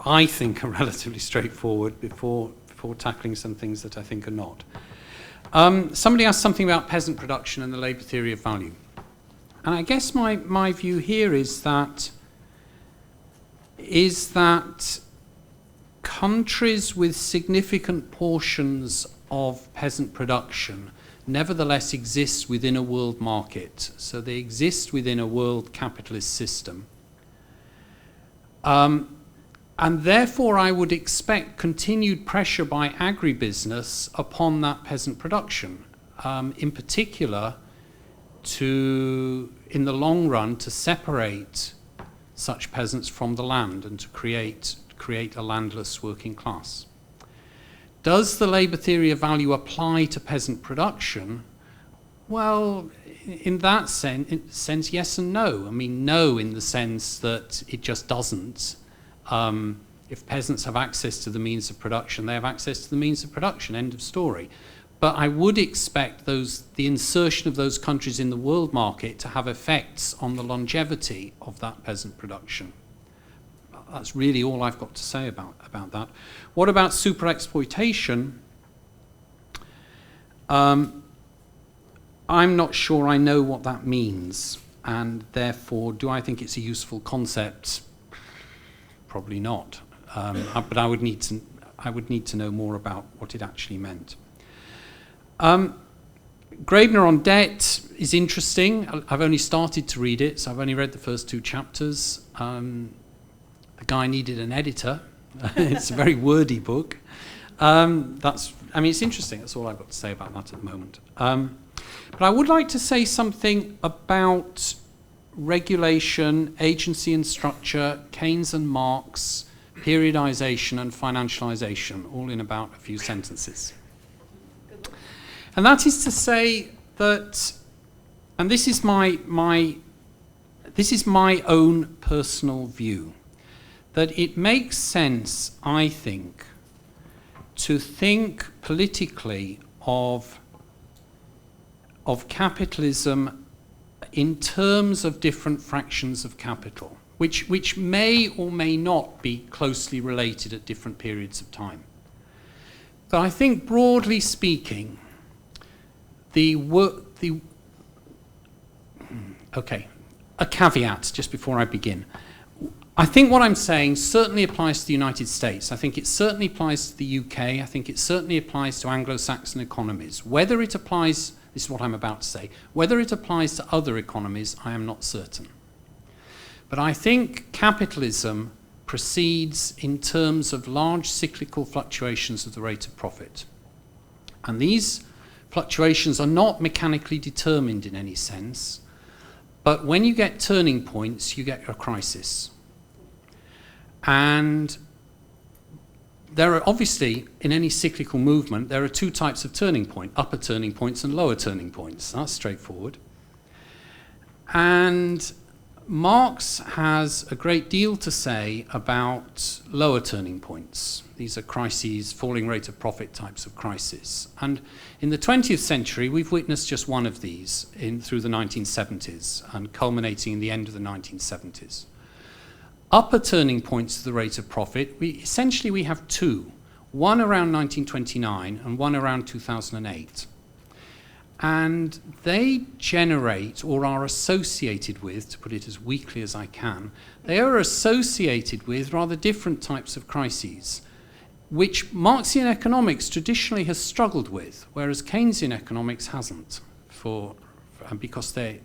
are relatively straightforward before tackling some things that I think are not. Somebody asked something about peasant production and the labour theory of value. And I guess my view here is that countries with significant portions of peasant production nevertheless exist within a world market. So they exist within a world capitalist system. And therefore I would expect continued pressure by agribusiness upon that peasant production. in particular, in the long run, to separate such peasants from the land and to create a landless working class. Does the labour theory of value apply to peasant production? Well, in that sense, yes and no. I mean, no in the sense that it just doesn't. If peasants have access to the means of production, they have access to the means of production, end of story. But I would expect the insertion of those countries in the world market to have effects on the longevity of that peasant production. That's really all I've got to say about that. What about super exploitation? I'm not sure I know what that means, and therefore, do I think it's a useful concept? Probably not. But I would need to know more about what it actually meant. Graebner on debt is interesting. I've only started to read it, so I've only read the first 2 chapters. The guy needed an editor. It's a very wordy book. It's interesting. That's all I've got to say about that at the moment. But I would like to say something about regulation, agency and structure, Keynes and Marx, periodization and financialization, all in about a few sentences. And that is to say that, and this is my own personal view, that it makes sense, I think, to think politically of capitalism in terms of different fractions of capital, which may or may not be closely related at different periods of time. But I think, broadly speaking, a caveat just before I begin. I think what I'm saying certainly applies to the United States. I think it certainly applies to the UK. I think it certainly applies to Anglo-Saxon economies. Whether it applies, this is what I'm about to say, whether it applies to other economies, I am not certain. But I think capitalism proceeds in terms of large cyclical fluctuations of the rate of profit. And these fluctuations are not mechanically determined in any sense, but when you get turning points, you get a crisis. And there are obviously, in any cyclical movement, there are 2 types of turning point, upper turning points and lower turning points. That's straightforward. And Marx has a great deal to say about lower turning points. These are crises, falling rate of profit types of crisis. And in the 20th century, we've witnessed just one of these through the 1970s and culminating in the end of the 1970s. Upper turning points to the rate of profit, we have 2. One around 1929 and one around 2008. And they generate, or are associated with, to put it as weakly as I can, they are associated with rather different types of crises, which Marxian economics traditionally has struggled with, whereas Keynesian economics hasn't, because they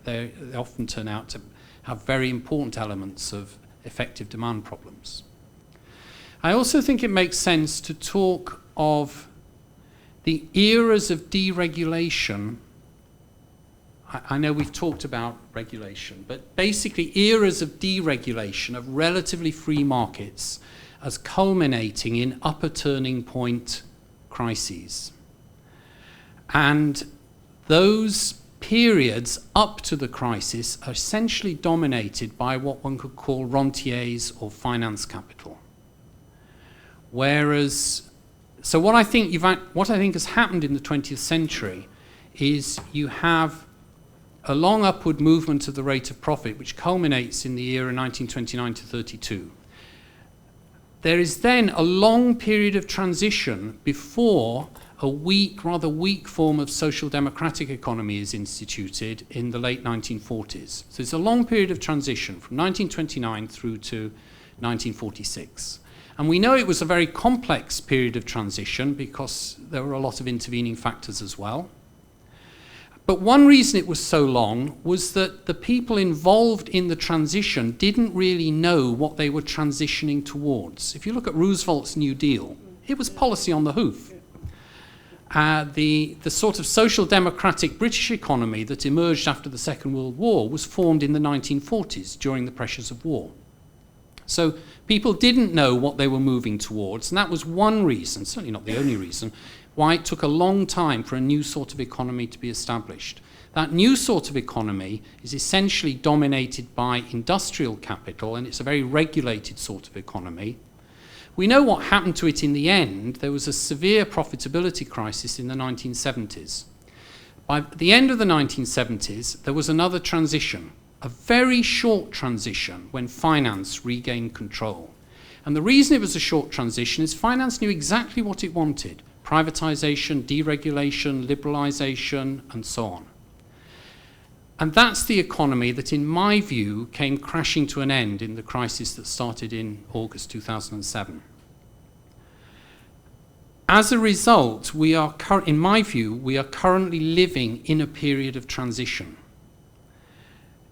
often turn out to have very important elements of effective demand problems. I also think it makes sense to talk of the eras of deregulation. I know we've talked about regulation, but basically eras of deregulation of relatively free markets as culminating in upper turning point crises. And those periods up to the crisis are essentially dominated by what one could call rentiers or finance capital. So what I think has happened in the 20th century is you have a long upward movement of the rate of profit, which culminates in the era 1929 to 32. There is then a long period of transition before a rather weak form of social democratic economy is instituted in the late 1940s. So it's a long period of transition from 1929 through to 1946. And we know it was a very complex period of transition because there were a lot of intervening factors as well. But one reason it was so long was that the people involved in the transition didn't really know what they were transitioning towards. If you look at Roosevelt's New Deal, it was policy on the hoof. The sort of social democratic British economy that emerged after the Second World War was formed in the 1940s during the pressures of war. So people didn't know what they were moving towards, and that was one reason, certainly not the only reason, why it took a long time for a new sort of economy to be established. That new sort of economy is essentially dominated by industrial capital, and it's a very regulated sort of economy. We know what happened to it in the end. There was a severe profitability crisis in the 1970s. By the end of the 1970s, there was another transition, a very short transition when finance regained control. And the reason it was a short transition is finance knew exactly what it wanted: privatization, deregulation, liberalization, and so on. And that's the economy that, in my view, came crashing to an end in the crisis that started in August 2007. As a result, in my view, we are currently living in a period of transition.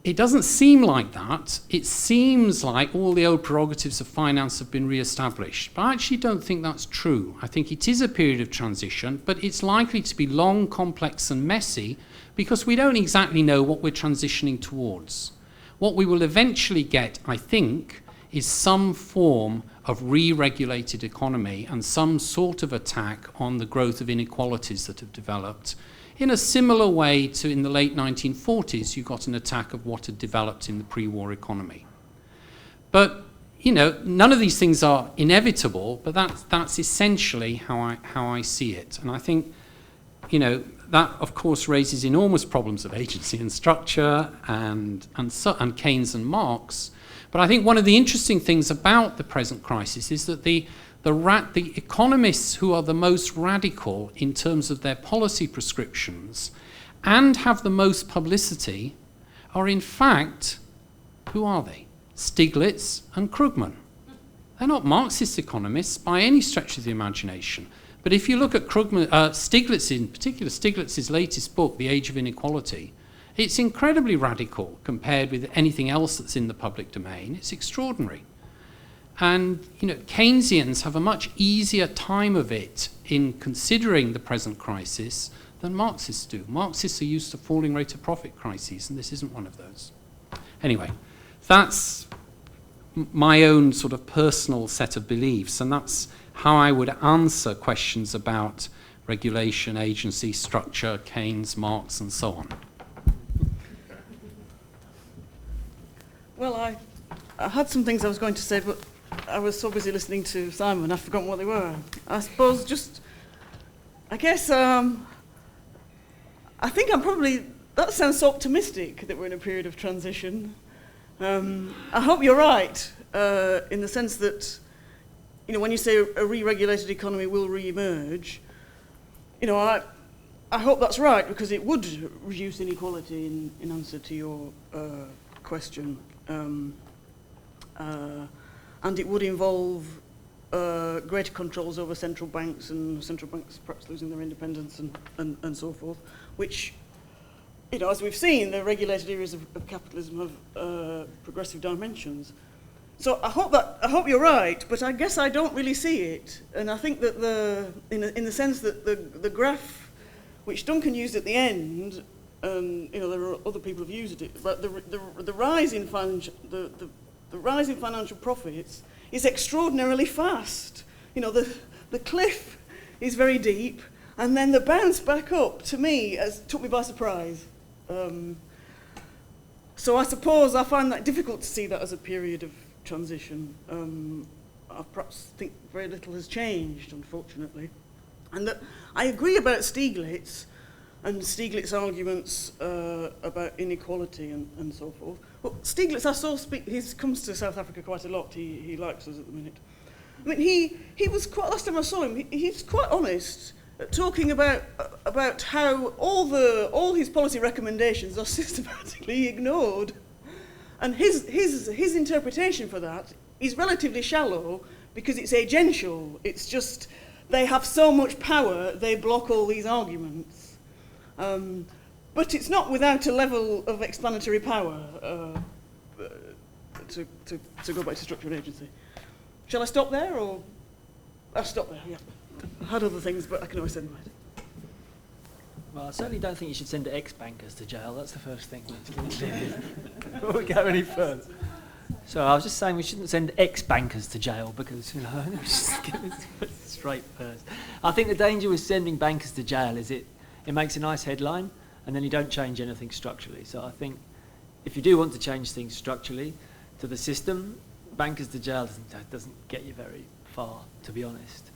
It doesn't seem like that. It seems like all the old prerogatives of finance have been re-established. But I actually don't think that's true. I think it is a period of transition, but it's likely to be long, complex, and messy because we don't exactly know what we're transitioning towards. What we will eventually get, I think, is some form of re-regulated economy and some sort of attack on the growth of inequalities that have developed. In a similar way to in the late 1940s, you got an attack of what had developed in the pre-war economy. But, you know, none of these things are inevitable, but that's essentially how I see it. And I think, you know, that, of course, raises enormous problems of agency and structure and Keynes and Marx. But I think one of the interesting things about the present crisis is that the economists who are the most radical in terms of their policy prescriptions and have the most publicity are, in fact, who are they? Stiglitz and Krugman. They're not Marxist economists by any stretch of the imagination. But if you look at Stiglitz in particular, Stiglitz's latest book, The Age of Inequality, it's incredibly radical compared with anything else that's in the public domain. It's extraordinary. And, you know, Keynesians have a much easier time of it in considering the present crisis than Marxists do. Marxists are used to falling rate of profit crises, and this isn't one of those. Anyway, that's my own sort of personal set of beliefs, and that's how I would answer questions about regulation, agency, structure, Keynes, Marx, and so on. Well, I had some things I was going to say, but I was so busy listening to Simon, I've forgotten what they were. I suppose just, I guess, I think I'm probably, that sounds so optimistic that we're in a period of transition. I hope you're right, in the sense that, you know, when you say a re-regulated economy will re-emerge, you know, I hope that's right, because it would reduce inequality in answer to your question. And it would involve greater controls over central banks, and central banks perhaps losing their independence and so forth, which, you know, as we've seen, the regulated areas of capitalism have progressive dimensions. So I hope you're right, but I guess I don't really see it. And I think that in the sense that the graph, which Duncan used at the end, you know, there are other people who've used it, but the rise in financial profits is extraordinarily fast. You know, the cliff is very deep, and then the bounce back up, to me, took me by surprise. So I suppose I find that difficult to see that as a period of transition. I perhaps think very little has changed, unfortunately. And that I agree about Stiglitz and Stiglitz arguments about inequality and so forth. Well, Stiglitz, I saw he comes to South Africa quite a lot. He likes us at the minute. I mean, he was quite, last time I saw him, he's quite honest, talking about how all his policy recommendations are systematically ignored. And his interpretation for that is relatively shallow because it's agential. It's just they have so much power, they block all these arguments. But it's not without a level of explanatory power to go back to structural agency. Shall I stop there, or? I'll stop there, yeah. I had other things, but I can always send them out. Well, I certainly don't think you should send ex-bankers to jail. That's the first thing. Before we go any further. So I was just saying we shouldn't send ex-bankers to jail because, you know, just get it straight first. I think the danger with sending bankers to jail is it makes a nice headline and then you don't change anything structurally. So I think if you do want to change things structurally to the system, bankers to jail doesn't get you very far, to be honest.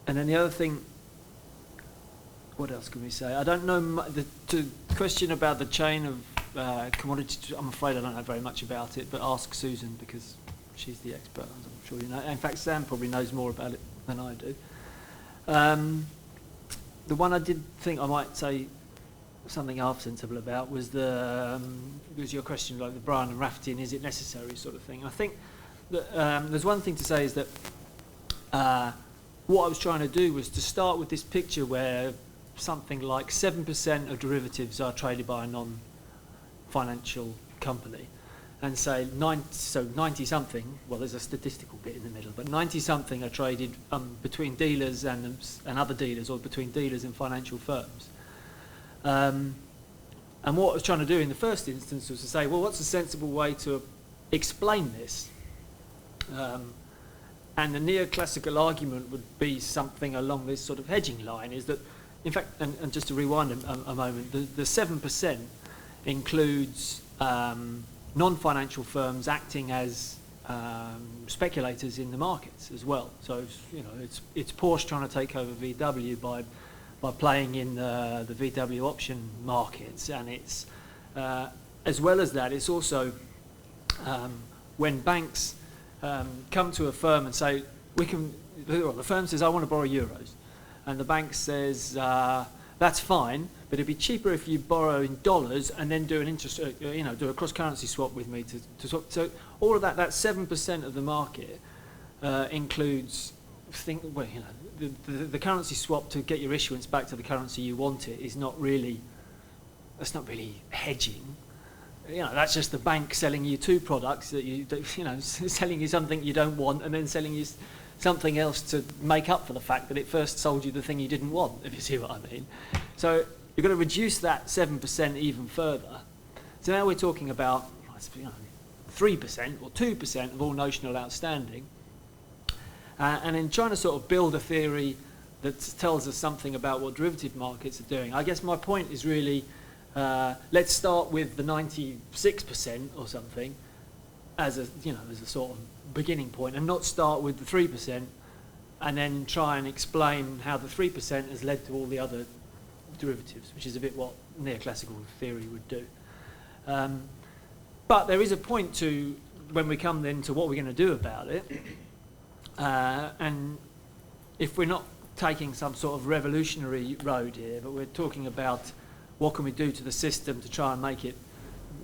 And then the other thing, what else can we say? I don't know, the question about the chain of commodities, I'm afraid I don't know very much about it, but ask Susan because she's the expert, as I'm sure you know. In fact, Sam probably knows more about it than I do. The one I did think I might say something half sensible about was your question, like the Brian and Rafting, is it necessary sort of thing. I think that there's one thing to say is that what I was trying to do was to start with this picture where something like 7% of derivatives are traded by a non-financial company, and say 90-something, well there's a statistical bit in the middle, but 90-something are traded between dealers and other dealers, or between dealers and financial firms. And what I was trying to do in the first instance was to say, well, what's a sensible way to explain this? And the neoclassical argument would be something along this sort of hedging line, is that, in fact, and just to rewind a moment, the 7% includes non-financial firms acting as speculators in the markets as well. So, you know, it's Porsche trying to take over VW by playing in the VW option markets, and it's as well as that, it's also when banks come to a firm and say, the firm says, I want to borrow euros, and the bank says, that's fine, but it'd be cheaper if you borrow in dollars and then do an interest, do a cross-currency swap with me to swap. So all of that 7% of the market includes the currency swap to get your issuance back to the currency you want it is not really, that's not really hedging. You know, that's just the bank selling you two products selling you something you don't want and then selling you something else to make up for the fact that it first sold you the thing you didn't want, if you see what I mean. So you've got to reduce that 7% even further. So now we're talking about 3% or 2% of all notional outstanding. And in trying to sort of build a theory that tells us something about what derivative markets are doing, I guess my point is really, let's start with the 96% or something as a sort of beginning point, and not start with the 3% and then try and explain how the 3% has led to all the other derivatives, which is a bit what neoclassical theory would do. But there is a point to when we come then to what we're going to do about it, and if we're not taking some sort of revolutionary road here, but we're talking about what can we do to the system to try and make it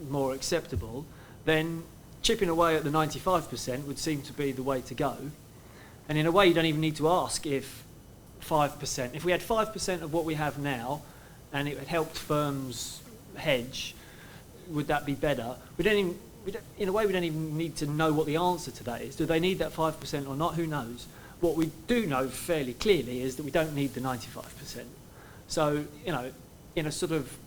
more acceptable, then chipping away at the 95% would seem to be the way to go. And in a way, you don't even need to ask if 5%, if we had 5% of what we have now and it had helped firms hedge, would that be better? In a way, we don't even need to know what the answer to that is. Do they need that 5% or not? Who knows? What we do know fairly clearly is that we don't need the 95%. So, in a sort of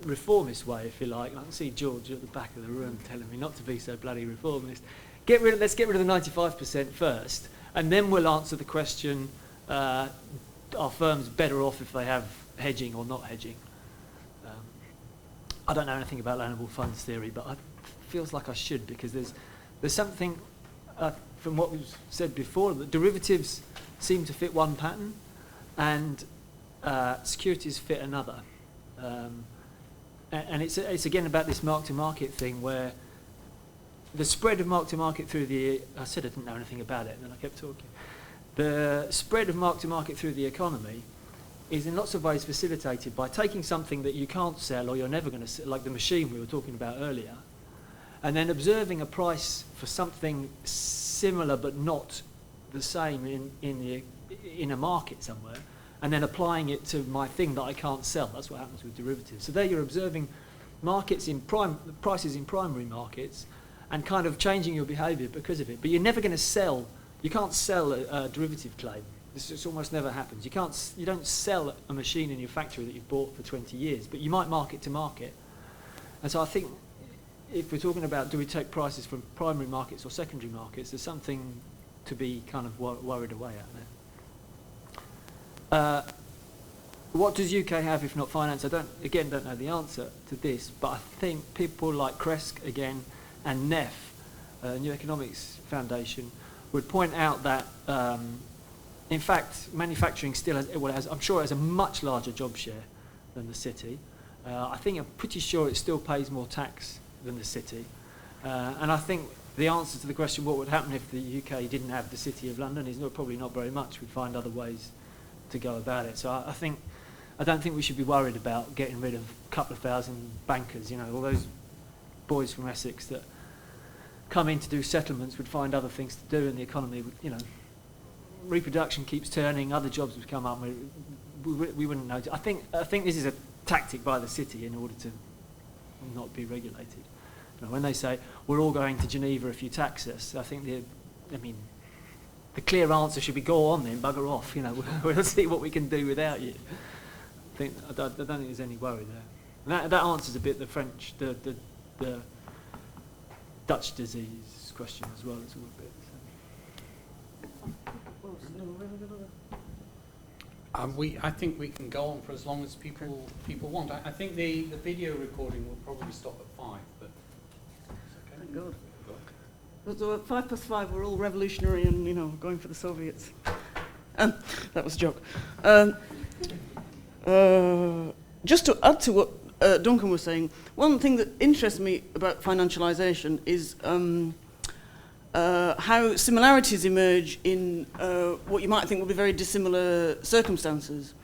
reformist way, if you like. I can see George at the back of the room telling me not to be so bloody reformist. Let's get rid of the 95% first, and then we'll answer the question, are firms better off if they have hedging or not hedging? I don't know anything about loanable funds theory, but it feels like I should, because there's something from what was said before, that derivatives seem to fit one pattern and securities fit another. And it's again about this mark-to-market thing, where the spread of mark-to-market through the... I said I didn't know anything about it, and then I kept talking. The spread of mark-to-market through the economy is in lots of ways facilitated by taking something that you can't sell or you're never going to sell, like the machine we were talking about earlier, and then observing a price for something similar but not the same in a market somewhere, and then applying it to my thing that I can't sell. That's what happens with derivatives. So there you're observing markets prices in primary markets and kind of changing your behaviour because of it. But you're never going to sell, you can't sell a derivative claim This almost never happens. You don't sell a machine in your factory that you've bought for 20 years, but you might market to market. And so I think if we're talking about do we take prices from primary markets or secondary markets, there's something to be kind of worried away at there. What does UK have if not finance? I don't know the answer to this, but I think people like Kresk again and NEF, New Economics Foundation, would point out that in fact manufacturing still has, I'm sure it has a much larger job share than the city. I'm pretty sure it still pays more tax than the city. And I think the answer to the question what would happen if the UK didn't have the City of London is probably not very much. We'd find other ways to go about it. So I don't think we should be worried about getting rid of a couple of thousand bankers. All those boys from Essex that come in to do settlements would find other things to do in the economy. Reproduction keeps turning, other jobs would come up. We wouldn't know. I think this is a tactic by the city in order to not be regulated. When they say we're all going to Geneva if you tax us, I think the clear answer should be go on then, bugger off. We'll see what we can do without you. I don't think there's any worry there. And that answers a bit the French, the Dutch disease question as well as a little bit. I think we can go on for as long as people want. I think the video recording will probably stop at 5, but it's okay. Thank God. So at 5 + 5, we're all revolutionary and going for the Soviets. That was a joke. Just to add to what Duncan was saying, one thing that interests me about financialisation is how similarities emerge in what you might think would be very dissimilar circumstances.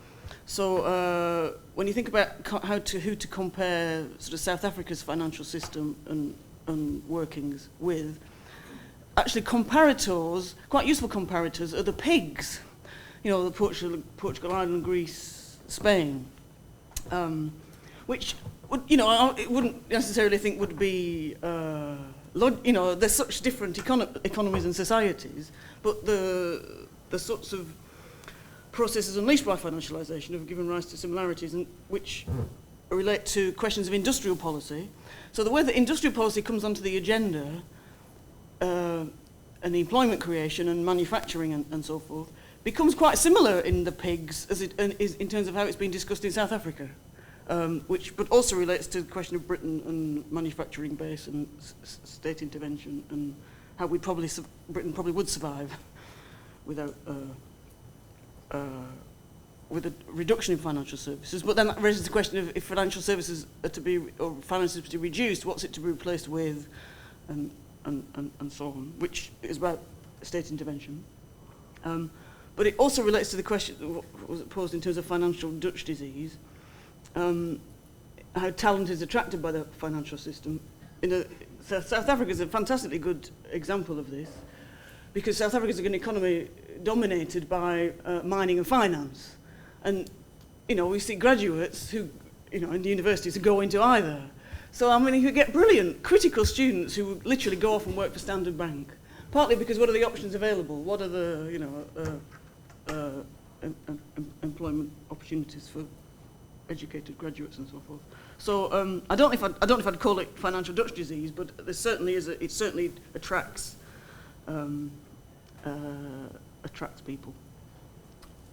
So when you think about who to compare sort of South Africa's financial system and workings with, actually comparators, quite useful comparators, are the pigs. The Portugal, Ireland, Greece, Spain, which would, I wouldn't necessarily think would be. There's such different economies and societies, but the sorts of processes unleashed by financialisation have given rise to similarities, which relate to questions of industrial policy. So the way that industrial policy comes onto the agenda, and the employment creation and manufacturing and so forth, becomes quite similar in the pigs as it is in terms of how it's been discussed in South Africa. But also relates to the question of Britain and manufacturing base and state intervention and how Britain probably would survive without with a reduction in financial services. But then that raises the question of if financial services are to be or finances to be reduced, what's it to be replaced with, and so on, which is about state intervention. But it also relates to the question what was posed in terms of financial Dutch disease. How talent is attracted by the financial system. South Africa is a fantastically good example of this, because South Africa is an economy dominated by mining and finance, and we see graduates who in the universities who go into either. So you get brilliant critical students who literally go off and work for Standard Bank, partly because what are the options available? What are the employment opportunities for educated graduates and so forth. So I don't know if I'd call it financial Dutch disease, but there certainly is. It certainly attracts people.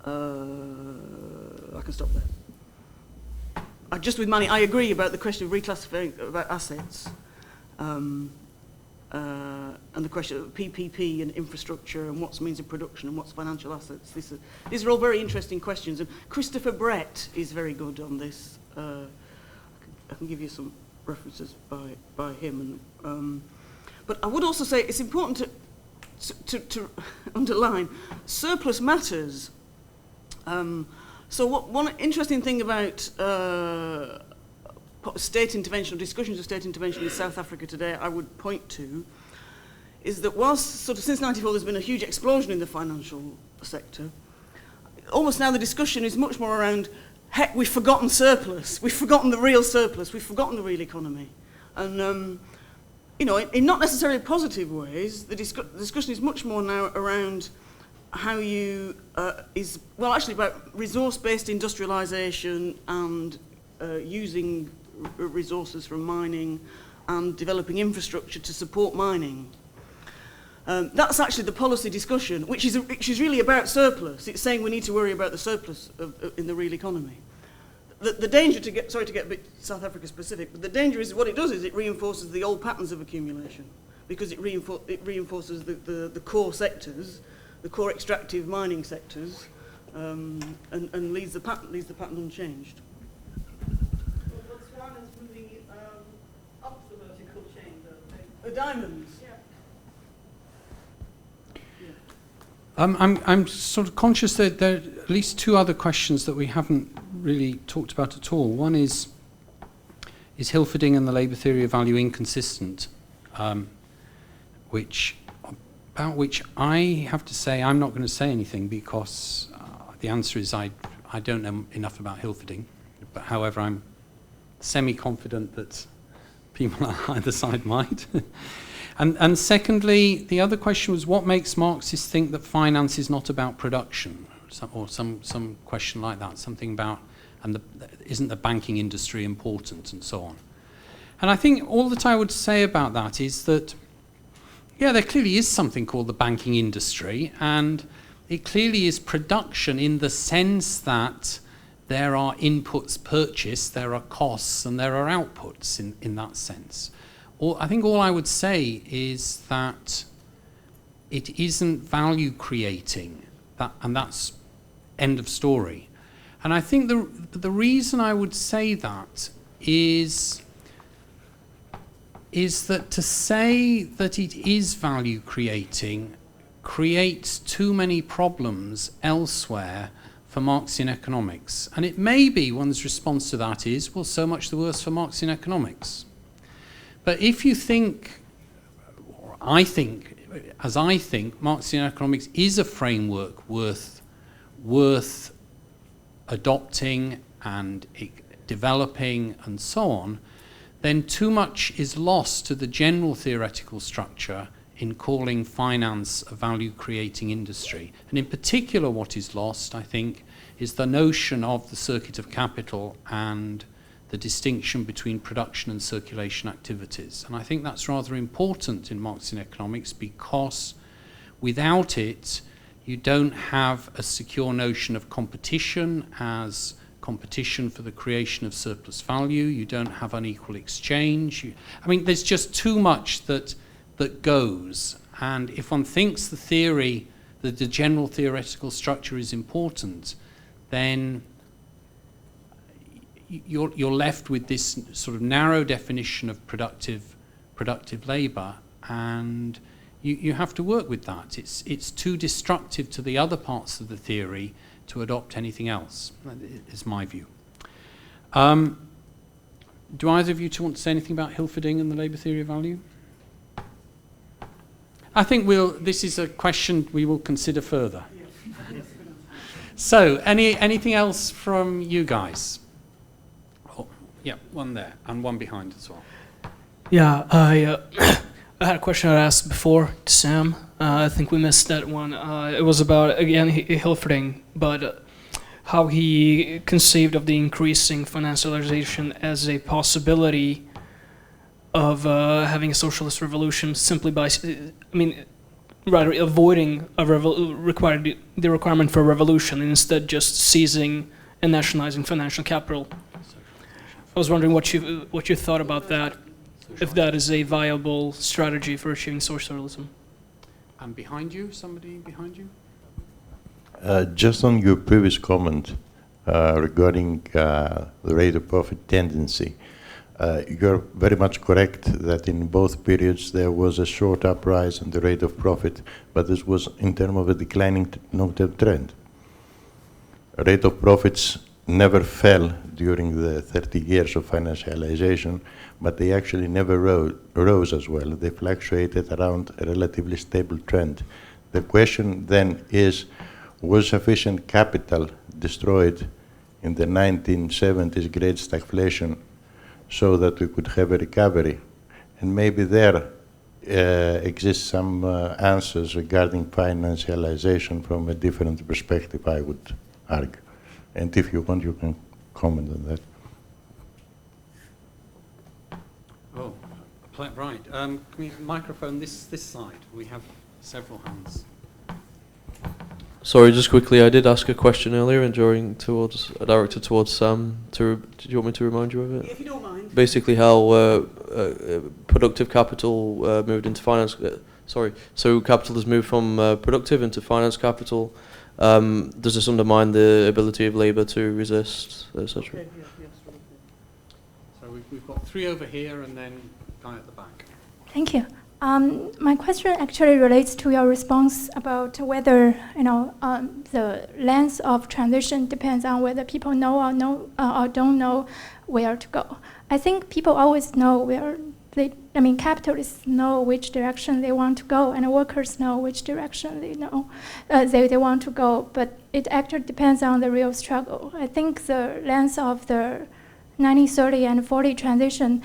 I can stop there. Just with money, I agree about the question of reclassifying about assets, and the question of PPP and infrastructure and what's means of production and what's financial assets. These are all very interesting questions, and Christopher Brett is very good on this. I can give you some references by him. But I would also say it's important to underline surplus matters. So one interesting thing about state intervention, discussions of state intervention in South Africa today, I would point to, is that whilst sort of since '94 there's been a huge explosion in the financial sector, almost now the discussion is much more around, heck, we've forgotten surplus, we've forgotten the real surplus, we've forgotten the real economy. And, in not necessarily positive ways, the discussion is much more now around how you is well actually about resource-based industrialisation and using resources from mining and developing infrastructure to support mining. That's actually the policy discussion, which is really about surplus. It's saying we need to worry about the surplus in the real economy. The danger to get a bit South Africa specific, but the danger is what it does is it reinforces the old patterns of accumulation, because it reinforces the core sectors, the core extractive mining sectors, and leaves the pattern unchanged. Botswana's moving up the vertical chain, the diamonds. I'm sort of conscious that there are at least two other questions that we haven't really talked about at all. One is Hilferding and the labour theory of value inconsistent? About which I have to say I'm not going to say anything, because the answer is I don't know enough about Hilferding. But however, I'm semi-confident that people on either side might. And secondly, the other question was, what makes Marxists think that finance is not about production? Or some question like that, something about, isn't the banking industry important, and so on. And I think all that I would say about that is that, yeah, there clearly is something called the banking industry, and it clearly is production in the sense that there are inputs purchased, there are costs, and there are outputs in that sense. I think all I would say is that it isn't value creating, and that's end of story. And I think the reason I would say that is that to say that it is value creating creates too many problems elsewhere for Marxian economics. And it may be one's response to that is, well, so much the worse for Marxian economics. But if you think, or I think, Marxian economics is a framework worth adopting and developing and so on, then too much is lost to the general theoretical structure in calling finance a value-creating industry. And in particular, what is lost, I think, is the notion of the circuit of capital and the distinction between production and circulation activities. And I think that's rather important in Marxian economics, because without it, you don't have a secure notion of competition as competition for the creation of surplus value. You don't have unequal exchange. I mean, there's just too much that goes. And if one thinks the theory, that the general theoretical structure is important, then you're left with this sort of narrow definition of productive labour, and you have to work with that. It's too destructive to the other parts of the theory to adopt anything else, is my view. Do either of you want to say anything about Hilferding and the labour theory of value? I think this is a question we will consider further. So, anything else from you guys? Oh, yeah, one there, and one behind as well. Yeah, I had a question I asked before to Sam. I think we missed that one. It was about, again, Hilferding, but how he conceived of the increasing financialization as a possibility of having a socialist revolution simply by, rather avoiding the requirement for a revolution, and instead just seizing and nationalizing financial capital. I was wondering what you thought about that, if that is a viable strategy for achieving socialism. And behind you, somebody behind you? Just on your previous comment regarding the rate of profit tendency, you're very much correct that in both periods there was a short uprise in the rate of profit, but this was in terms of a declining long-term trend. Rate of profits never fell during the 30 years of financialization, but they actually never rose as well. They fluctuated around a relatively stable trend. The question then is, was sufficient capital destroyed in the 1970s great stagflation so that we could have a recovery? And maybe there exist some answers regarding financialization from a different perspective, I would argue. And if you want, you can comment on that. Oh, right. Can we microphone this side? We have several hands. Sorry, just quickly, I did ask a question earlier and directed towards Sam. Do you want me to remind you of it? If you don't mind. Basically, how productive capital moved into finance. So capital has moved from productive into finance capital. Does this undermine the ability of labour to resist, etc.? Okay, yes, so we've got three over here, and then guy at the back. Thank you. My question actually relates to your response about whether the length of transition depends on whether people know or don't know where to go. I think people always know where capitalists know which direction they want to go, and workers know which direction they want to go. But it actually depends on the real struggle. I think the length of the 1930 and 40 transition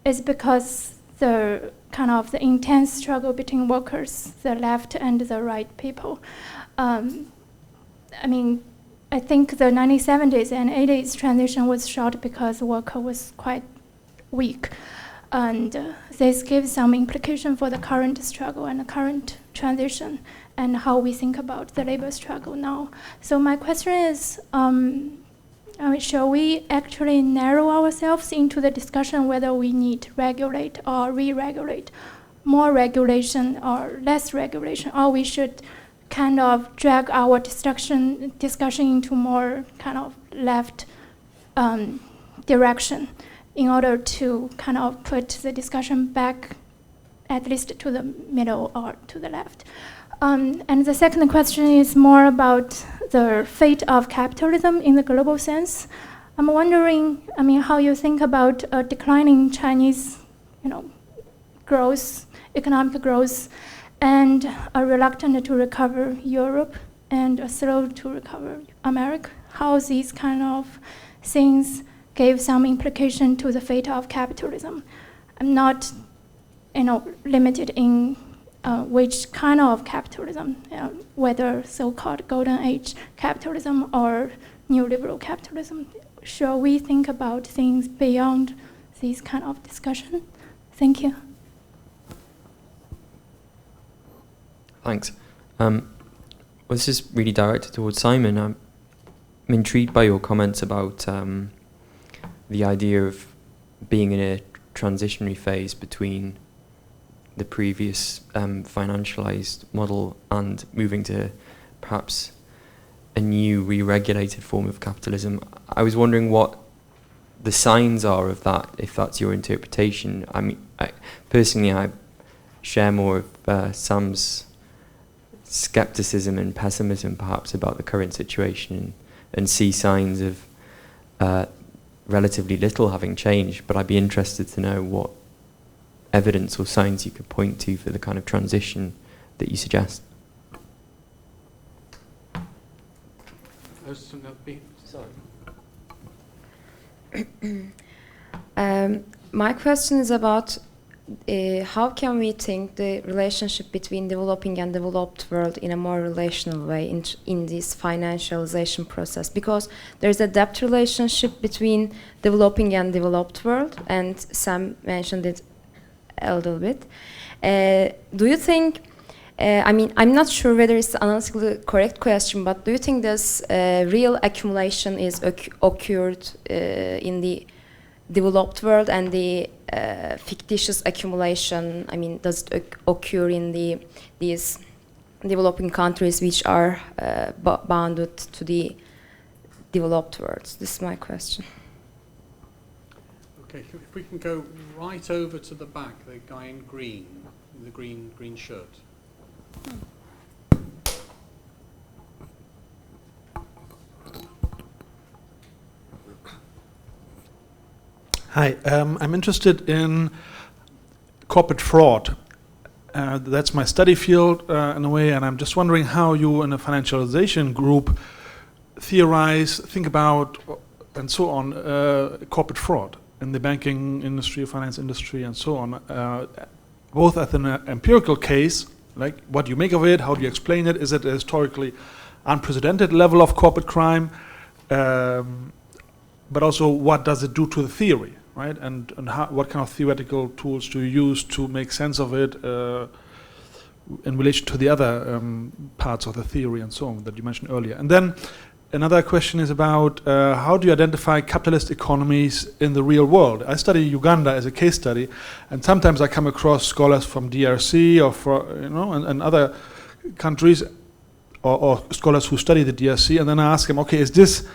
is because the kind of the intense struggle between workers, the left and the right people. I think the 1970s and 80s transition was short because the worker was quite weak. And this gives some implication for the current struggle and the current transition and how we think about the labor struggle now. So my question is, shall we actually narrow ourselves into the discussion whether we need to regulate or re-regulate, more regulation or less regulation, or we should kind of drag our discussion into more kind of left direction in order to kind of put the discussion back at least to the middle or to the left. And the second question is more about the fate of capitalism in the global sense. I'm wondering, how you think about a declining Chinese, growth, economic growth, and a reluctant to recover Europe and a slow to recover America. How these kind of things gave some implication to the fate of capitalism. I'm not, limited in which kind of capitalism, whether so-called golden age capitalism or neoliberal capitalism. Shall we think about things beyond these kind of discussion? Thank you. Thanks. Well, this is really directed towards Simon. I'm intrigued by your comments about the idea of being in a transitionary phase between the previous financialized model and moving to perhaps a new re-regulated form of capitalism. I was wondering what the signs are of that, if that's your interpretation. Personally, I share more of Sam's skepticism and pessimism perhaps about the current situation and see signs of relatively little having changed, but I'd be interested to know what evidence or signs you could point to for the kind of transition that you suggest. My question is about how can we think the relationship between developing and developed world in a more relational way in this financialization process? Because there's a depth relationship between developing and developed world, and Sam mentioned it a little bit. Do you think, I'm not sure whether it's answering the correct question, but do you think this real accumulation is occurred in the developed world and the fictitious accumulation, does it occur in these developing countries which are bounded to the developed world? This is my question. Okay, if we can go right over to the back, the guy in green, the green shirt. Hi, I'm interested in corporate fraud. That's my study field in a way, and I'm just wondering how you in a financialization group theorize, think about, and so on, corporate fraud in the banking industry, finance industry, and so on. both as an empirical case, like what do you make of it, how do you explain it, is it a historically unprecedented level of corporate crime, but also what does it do to the theory, right? And how, what kind of theoretical tools do you use to make sense of it in relation to the other parts of the theory and so on that you mentioned earlier. And then another question is about how do you identify capitalist economies in the real world? I study Uganda as a case study, and sometimes I come across scholars from DRC or and other countries, or scholars who study the DRC, and then I ask them, okay, is this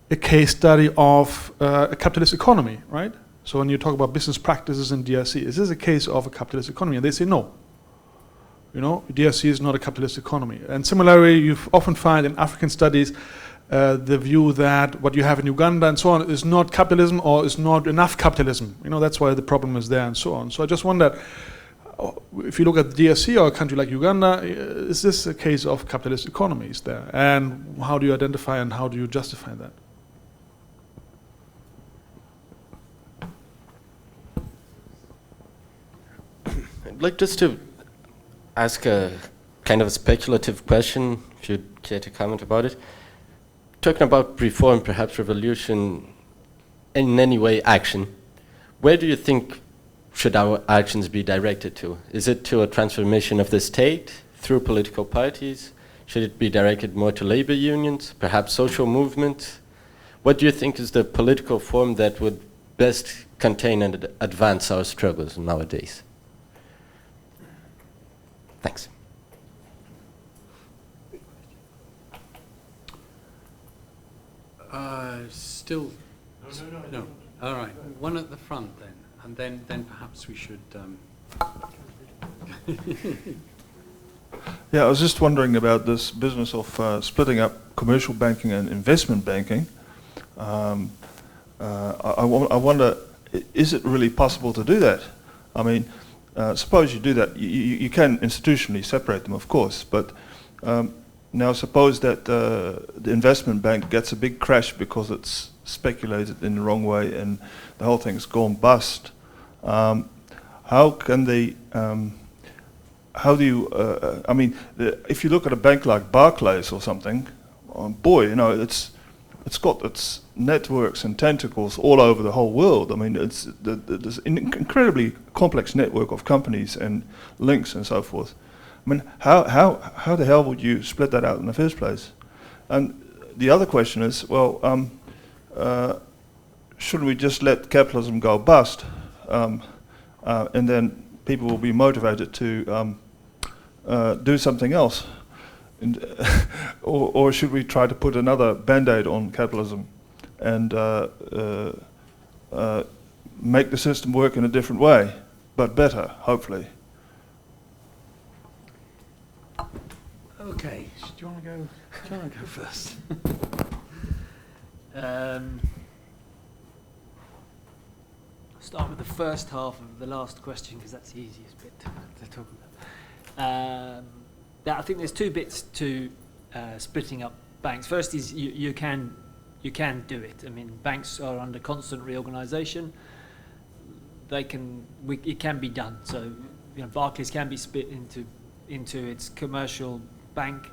a case study of a capitalist economy, right? So when you talk about business practices in DRC, is this a case of a capitalist economy? And they say no. DRC is not a capitalist economy. And similarly, you often find in African studies the view that what you have in Uganda and so on is not capitalism or is not enough capitalism. That's why the problem is there and so on. So I just wonder, if you look at the DRC or a country like Uganda, is this a case of capitalist economies there? And how do you identify and how do you justify that? I'd like just to ask a kind of a speculative question, if you'd care to comment about it. Talking about reform, perhaps revolution, in any way action, where do you think should our actions be directed to? Is it to a transformation of the state through political parties? Should it be directed more to labor unions, perhaps social movements? What do you think is the political form that would best contain and advance our struggles nowadays? Thanks. Still. No. All right. One at the front then, and then perhaps we should. Yeah, I was just wondering about this business of splitting up commercial banking and investment banking. I wonder, is it really possible to do that? I mean, suppose you do that, you can institutionally separate them, of course, but now suppose that the investment bank gets a big crash because it's speculated in the wrong way and the whole thing's gone bust. How can they, how do you, I mean, if you look at a bank like Barclays or something, boy, it's got its networks and tentacles all over the whole world. I mean, it's there's an incredibly complex network of companies and links and so forth. I mean, how the hell would you split that out in the first place? And the other question is, well, shouldn't we just let capitalism go bust, and then people will be motivated to do something else? And or should we try to put another band-aid on capitalism and make the system work in a different way, but better, hopefully? Okay. Do you want to go first? I'll start with the first half of the last question because that's the easiest bit to talk about. I think there's two bits to splitting up banks. First is you can do it. I mean, banks are under constant reorganisation. It can be done. So, Barclays can be split into its commercial bank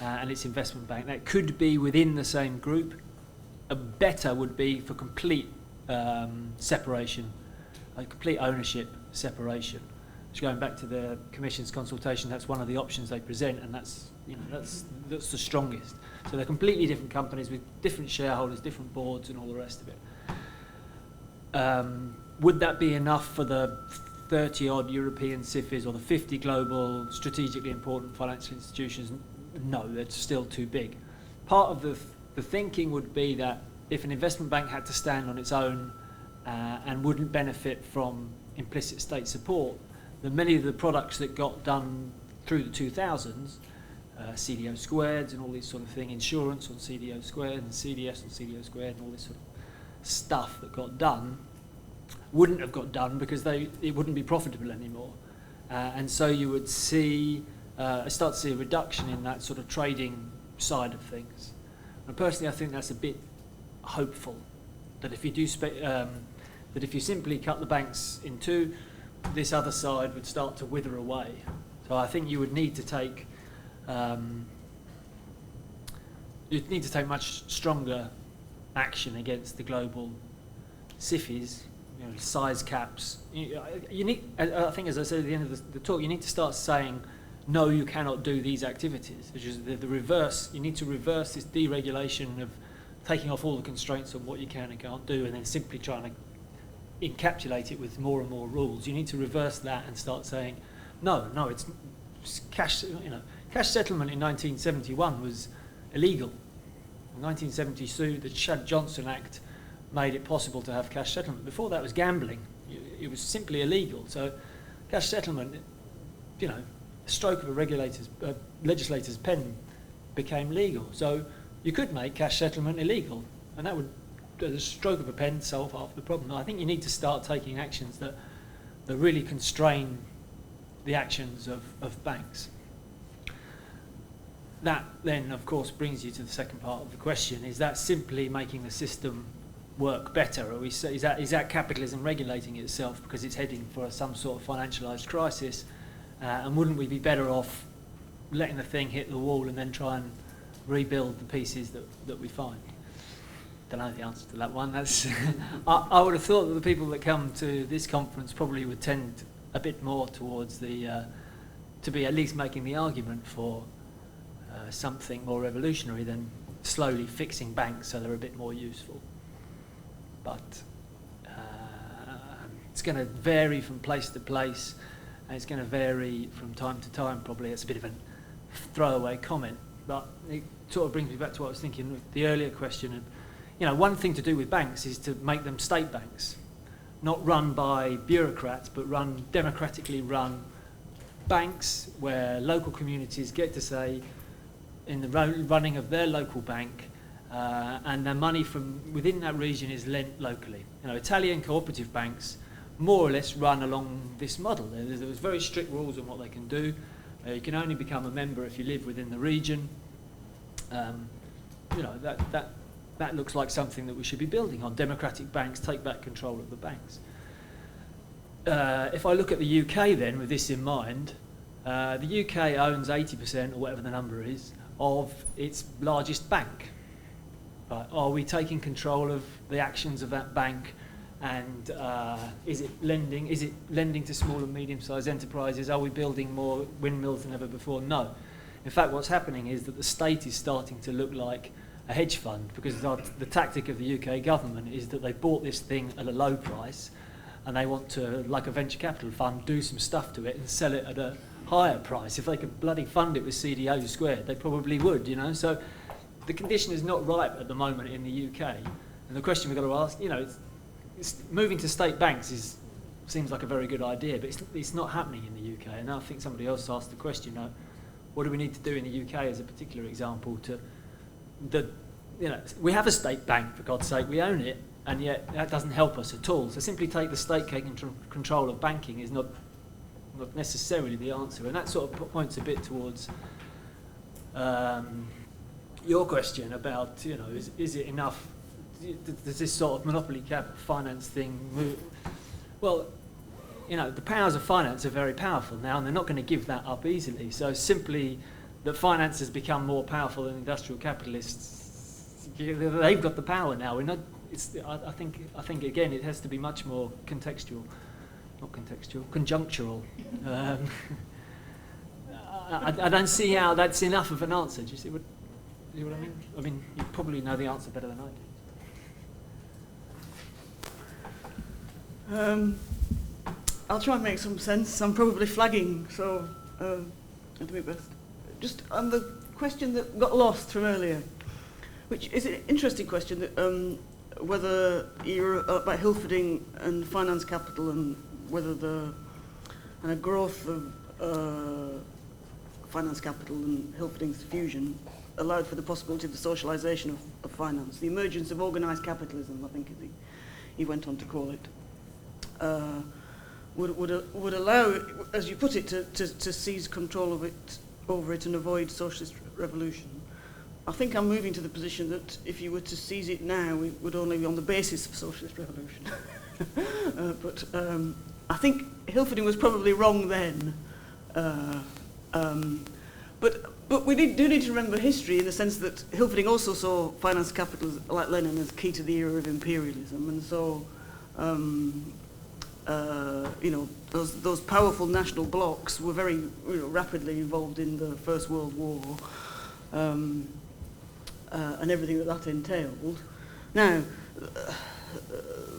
and its investment bank. That could be within the same group. A better would be for complete separation, like complete ownership separation. Going back to the Commission's consultation, that's one of the options they present, and that's the strongest. So they're completely different companies with different shareholders, different boards, and all the rest of it. Would that be enough for the 30-odd European SIFIs or the 50 global strategically important financial institutions? No, that's still too big. Part of the thinking would be that if an investment bank had to stand on its own and wouldn't benefit from implicit state support, then many of the products that got done through the 2000s, CDO squared and all this sort of thing, insurance on CDO squared and CDS on CDO squared and all this sort of stuff that got done, wouldn't have got done because it wouldn't be profitable anymore. And so you would see, start to see a reduction in that sort of trading side of things. And personally, I think that's a bit hopeful, that if you do that if you simply cut the banks in two, this other side would start to wither away. So I think you would need to take much stronger action against the global SIFIs, size caps. You need, I think, as I said at the end of the talk, you need to start saying, no, you cannot do these activities, which is the reverse. You need to reverse this deregulation of taking off all the constraints on what you can and can't do, and then simply trying to encapsulate it with more and more rules. You need to reverse that and start saying, no, it's cash. Cash settlement in 1971 was illegal. In 1972, the Chad Johnson Act made it possible to have cash settlement. Before that was gambling. It was simply illegal. So cash settlement, a stroke of a legislator's pen became legal. So you could make cash settlement illegal, and that would, at a stroke of a pen, solve half the problem. I think you need to start taking actions that really constrain the actions of banks. That then, of course, brings you to the second part of the question. Is that simply making the system work better? Or is that capitalism regulating itself because it's heading for some sort of financialised crisis? And wouldn't we be better off letting the thing hit the wall and then try and rebuild the pieces that we find? Don't know the answer to that one. That's I would have thought that the people that come to this conference probably would tend a bit more towards to be at least making the argument for something more revolutionary than slowly fixing banks so they're a bit more useful. But it's going to vary from place to place, and it's going to vary from time to time. Probably it's a bit of a throwaway comment, but it sort of brings me back to what I was thinking with the earlier question. One thing to do with banks is to make them state banks, not run by bureaucrats, but democratically run banks where local communities get to say in the running of their local bank, and the money from within that region is lent locally. Italian cooperative banks more or less run along this model. There's very strict rules on what they can do. You can only become a member if you live within the region. That looks like something that we should be building on. Democratic banks take back control of the banks. If I look at the UK then, with this in mind, the UK owns 80%, or whatever the number is, of its largest bank. Right. Are we taking control of the actions of that bank? And is it lending to small and medium-sized enterprises? Are we building more windmills than ever before? No. In fact, what's happening is that the state is starting to look like a hedge fund, because the tactic of the UK government is that they bought this thing at a low price, and they want to, like a venture capital fund, do some stuff to it and sell it at a higher price. If they could bloody fund it with CDO squared, they probably would, So the condition is not ripe at the moment in the UK. And the question we've got to ask, it's moving to state banks seems like a very good idea, but it's not happening in the UK. And I think somebody else asked the question, what do we need to do in the UK as a particular example we have a state bank, for God's sake, we own it, and yet that doesn't help us at all. So simply take the state taking control of banking is not necessarily the answer. And that sort of points a bit towards your question about, is it enough? Does this sort of monopoly cap finance thing move? Well, the powers of finance are very powerful now, and they're not going to give that up easily. So simply that finance has become more powerful than industrial capitalists, they've got the power now. I think again, it has to be much more conjunctural. I don't see how that's enough of an answer. Do you see what I mean? I mean, you probably know the answer better than I do. I'll try and make some sense. I'm probably flagging, so I'll do my best. Just on the question that got lost from earlier, which is an interesting question, that whether you're about Hilferding and finance capital, and whether the growth of finance capital and Hilferding's fusion allowed for the possibility of the socialisation of finance, the emergence of organised capitalism, I think he went on to call it, would allow, as you put it, to seize control of it, over it, and avoid socialist revolution. I think I'm moving to the position that if you were to seize it now, it would only be on the basis of socialist revolution. I think Hilferding was probably wrong then. But we do need to remember history in the sense that Hilferding also saw finance capitalism, like Lenin, as key to the era of imperialism, and so those powerful national blocs were very rapidly involved in the First World War and everything that entailed. Now,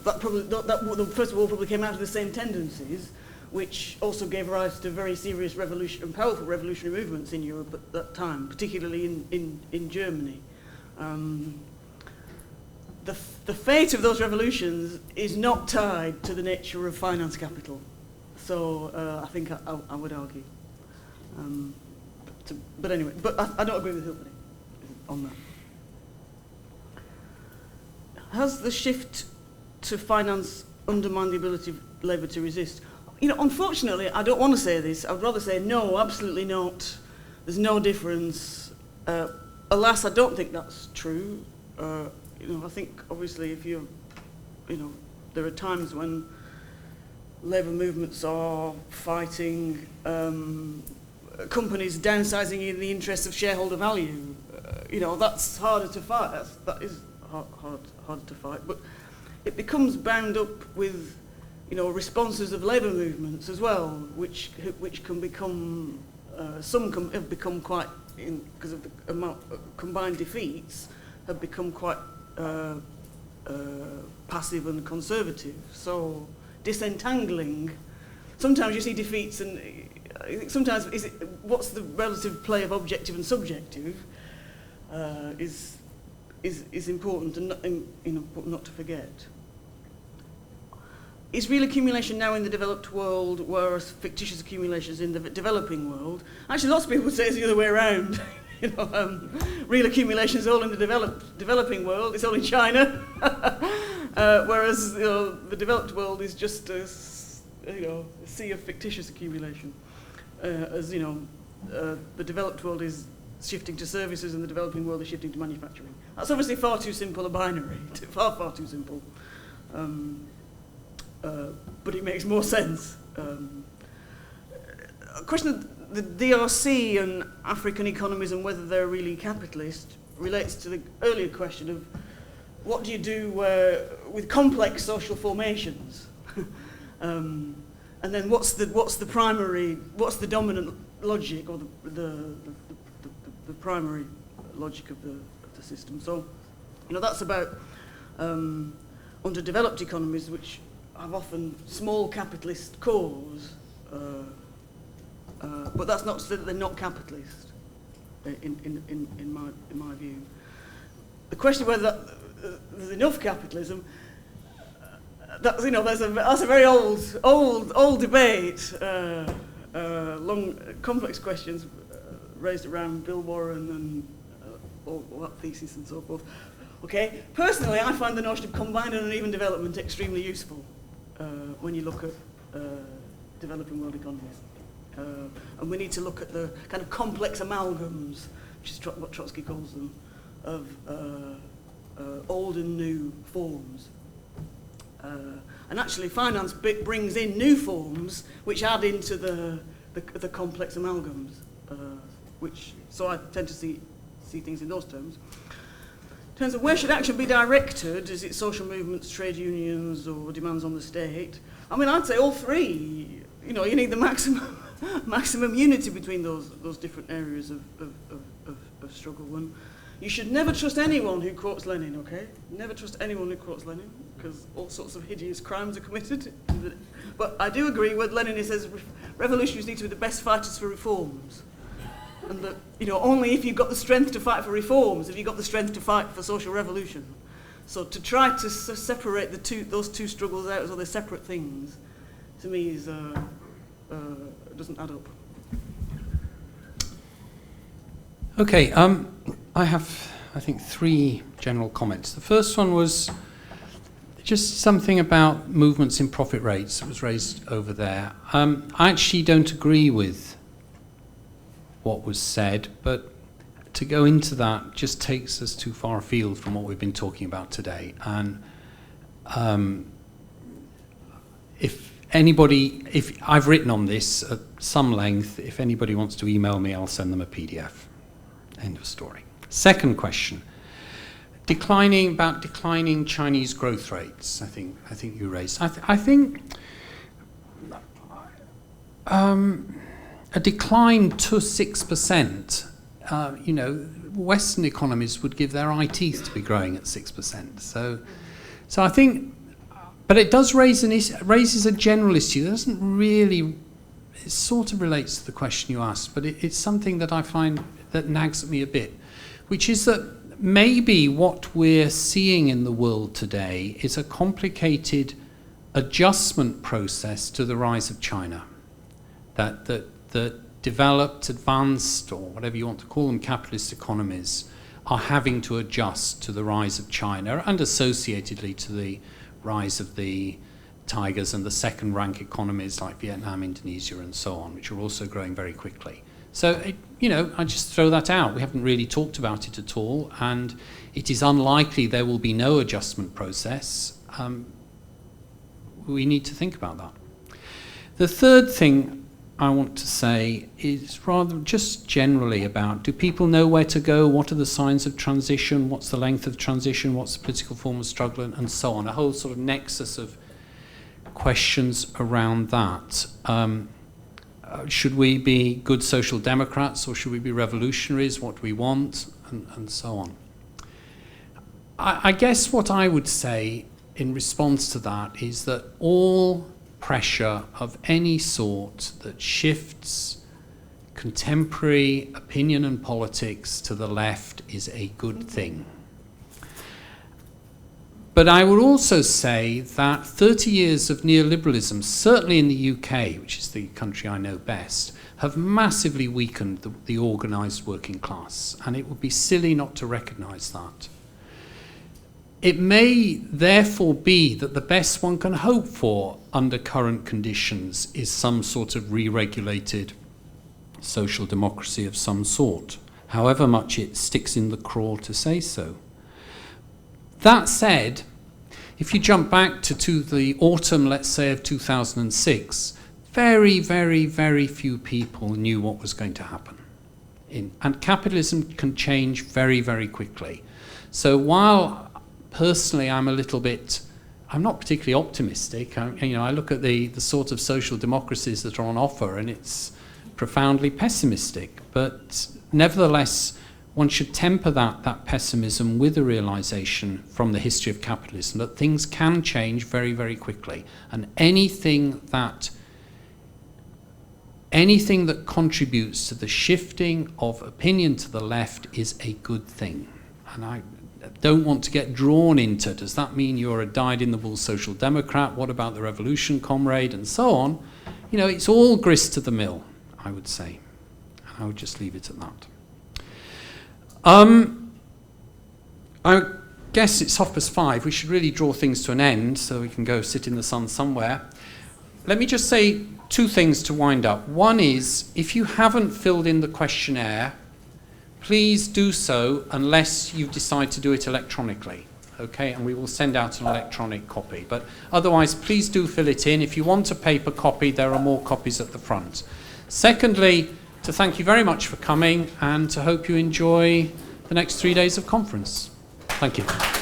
the First World War probably came out of the same tendencies, which also gave rise to very serious and powerful revolutionary movements in Europe at that time, particularly in Germany. The fate of those revolutions is not tied to the nature of finance capital. So I think I would argue. But anyway, I don't agree with Hilferding on that. Has the shift to finance undermined the ability of Labour to resist? Unfortunately, I don't want to say this. I would rather say no, absolutely not. There's no difference. Alas, I don't think that's true. I think obviously there are times when labour movements are fighting companies downsizing in the interests of shareholder value. That's harder to fight. That is harder to fight. But it becomes bound up with responses of labour movements as well, which can become some have become quite, because of the amount of combined defeats, have become quite passive and conservative. So disentangling, sometimes you see defeats, and sometimes what's the relative play of objective and subjective is important, and not to forget. Is real accumulation now in the developed world, whereas fictitious accumulations in the developing world? Actually, lots of people say it's the other way around. Real accumulation is all in the developing world. It's all in China, whereas the developed world is just a sea of fictitious accumulation. The developed world is shifting to services, and the developing world is shifting to manufacturing. That's obviously far too simple a binary. Far too simple. But it makes more sense. A question of the DRC and African economies and whether they're really capitalist relates to the earlier question of what do you do with complex social formations, and then what's the dominant logic, or the primary logic of the system. So that's about underdeveloped economies, which have often small capitalist cores, but that's not to say that they're not capitalist. In my view, the question of whether there's enough capitalism, that's a very old debate, long complex questions raised around Bill Warren and all that thesis and so forth. Okay, personally, I find the notion of combined and uneven development extremely useful when you look at developing world economies. And we need to look at the kind of complex amalgams, which is what Trotsky calls them, of old and new forms. And actually, finance brings in new forms which add into the complex amalgams. So I tend to see things in those terms. In terms of where should action be directed, is it social movements, trade unions, or demands on the state? I mean, I'd say all three. You need the maximum unity between those different areas of struggle. And you should never trust anyone who quotes Lenin, okay? Never trust anyone who quotes Lenin, because all sorts of hideous crimes are committed. But I do agree with Lenin. He says revolutionaries need to be the best fighters for reforms. And that, only if you've got the strength to fight for reforms have you got the strength to fight for social revolution. So to try to separate those two struggles out as though they're separate things, to me, doesn't add up. Okay, I have, I think, 3 general comments. The first one was just something about movements in profit rates that was raised over there. I actually don't agree with what was said, but to go into that just takes us too far afield from what we've been talking about today. And anybody, if I've written on this at some length, if anybody wants to email me, I'll send them a PDF. End of story. Second question. Declining Chinese growth rates, I think you raised. I think a decline to 6%, Western economies would give their eye teeth to be growing at 6%. So I think, but it does raises a general issue. It doesn't really, it sort of relates to the question you asked, but it's something that I find that nags at me a bit, which is that maybe what we're seeing in the world today is a complicated adjustment process to the rise of China. That developed, advanced, or whatever you want to call them, capitalist economies are having to adjust to the rise of China and associatedly to the rise of the tigers and the second-rank economies like Vietnam, Indonesia, and so on, which are also growing very quickly. So, I just throw that out. We haven't really talked about it at all, and it is unlikely there will be no adjustment process. We need to think about that. The third thing I want to say is rather just generally about, do people know where to go? What are the signs of transition? What's the length of transition? What's the political form of struggle? And so on. A whole sort of nexus of questions around that. Should we be good social democrats or should we be revolutionaries? What do we want? And so on. I guess what I would say in response to that is that all pressure of any sort that shifts contemporary opinion and politics to the left is a good thing. But I would also say that 30 years of neoliberalism, certainly in the UK, which is the country I know best, have massively weakened the organised working class, and it would be silly not to recognise that. It may therefore be that the best one can hope for under current conditions is some sort of re-regulated social democracy of some sort, however much it sticks in the craw to say so. That said, if you jump back to the autumn, let's say, of 2006, very, very, very few people knew what was going to happen. And capitalism can change very, very quickly. So while personally I'm not particularly optimistic, I look at the sort of social democracies that are on offer and it's profoundly pessimistic. But nevertheless, one should temper that pessimism with a realization from the history of capitalism that things can change very, very quickly. And anything that contributes to the shifting of opinion to the left is a good thing. And I don't want to get drawn into, does that mean you're a dyed-in-the-wool social democrat? What about the revolution, comrade? And so on. It's all grist to the mill, I would say. And I would just leave it at that. I guess it's 5:30. We should really draw things to an end so we can go sit in the sun somewhere. Let me just say two things to wind up. One is, if you haven't filled in the questionnaire, please do so unless you decide to do it electronically, okay? And we will send out an electronic copy. But otherwise, please do fill it in. If you want a paper copy, there are more copies at the front. Secondly, to thank you very much for coming and to hope you enjoy the next 3 days of conference. Thank you.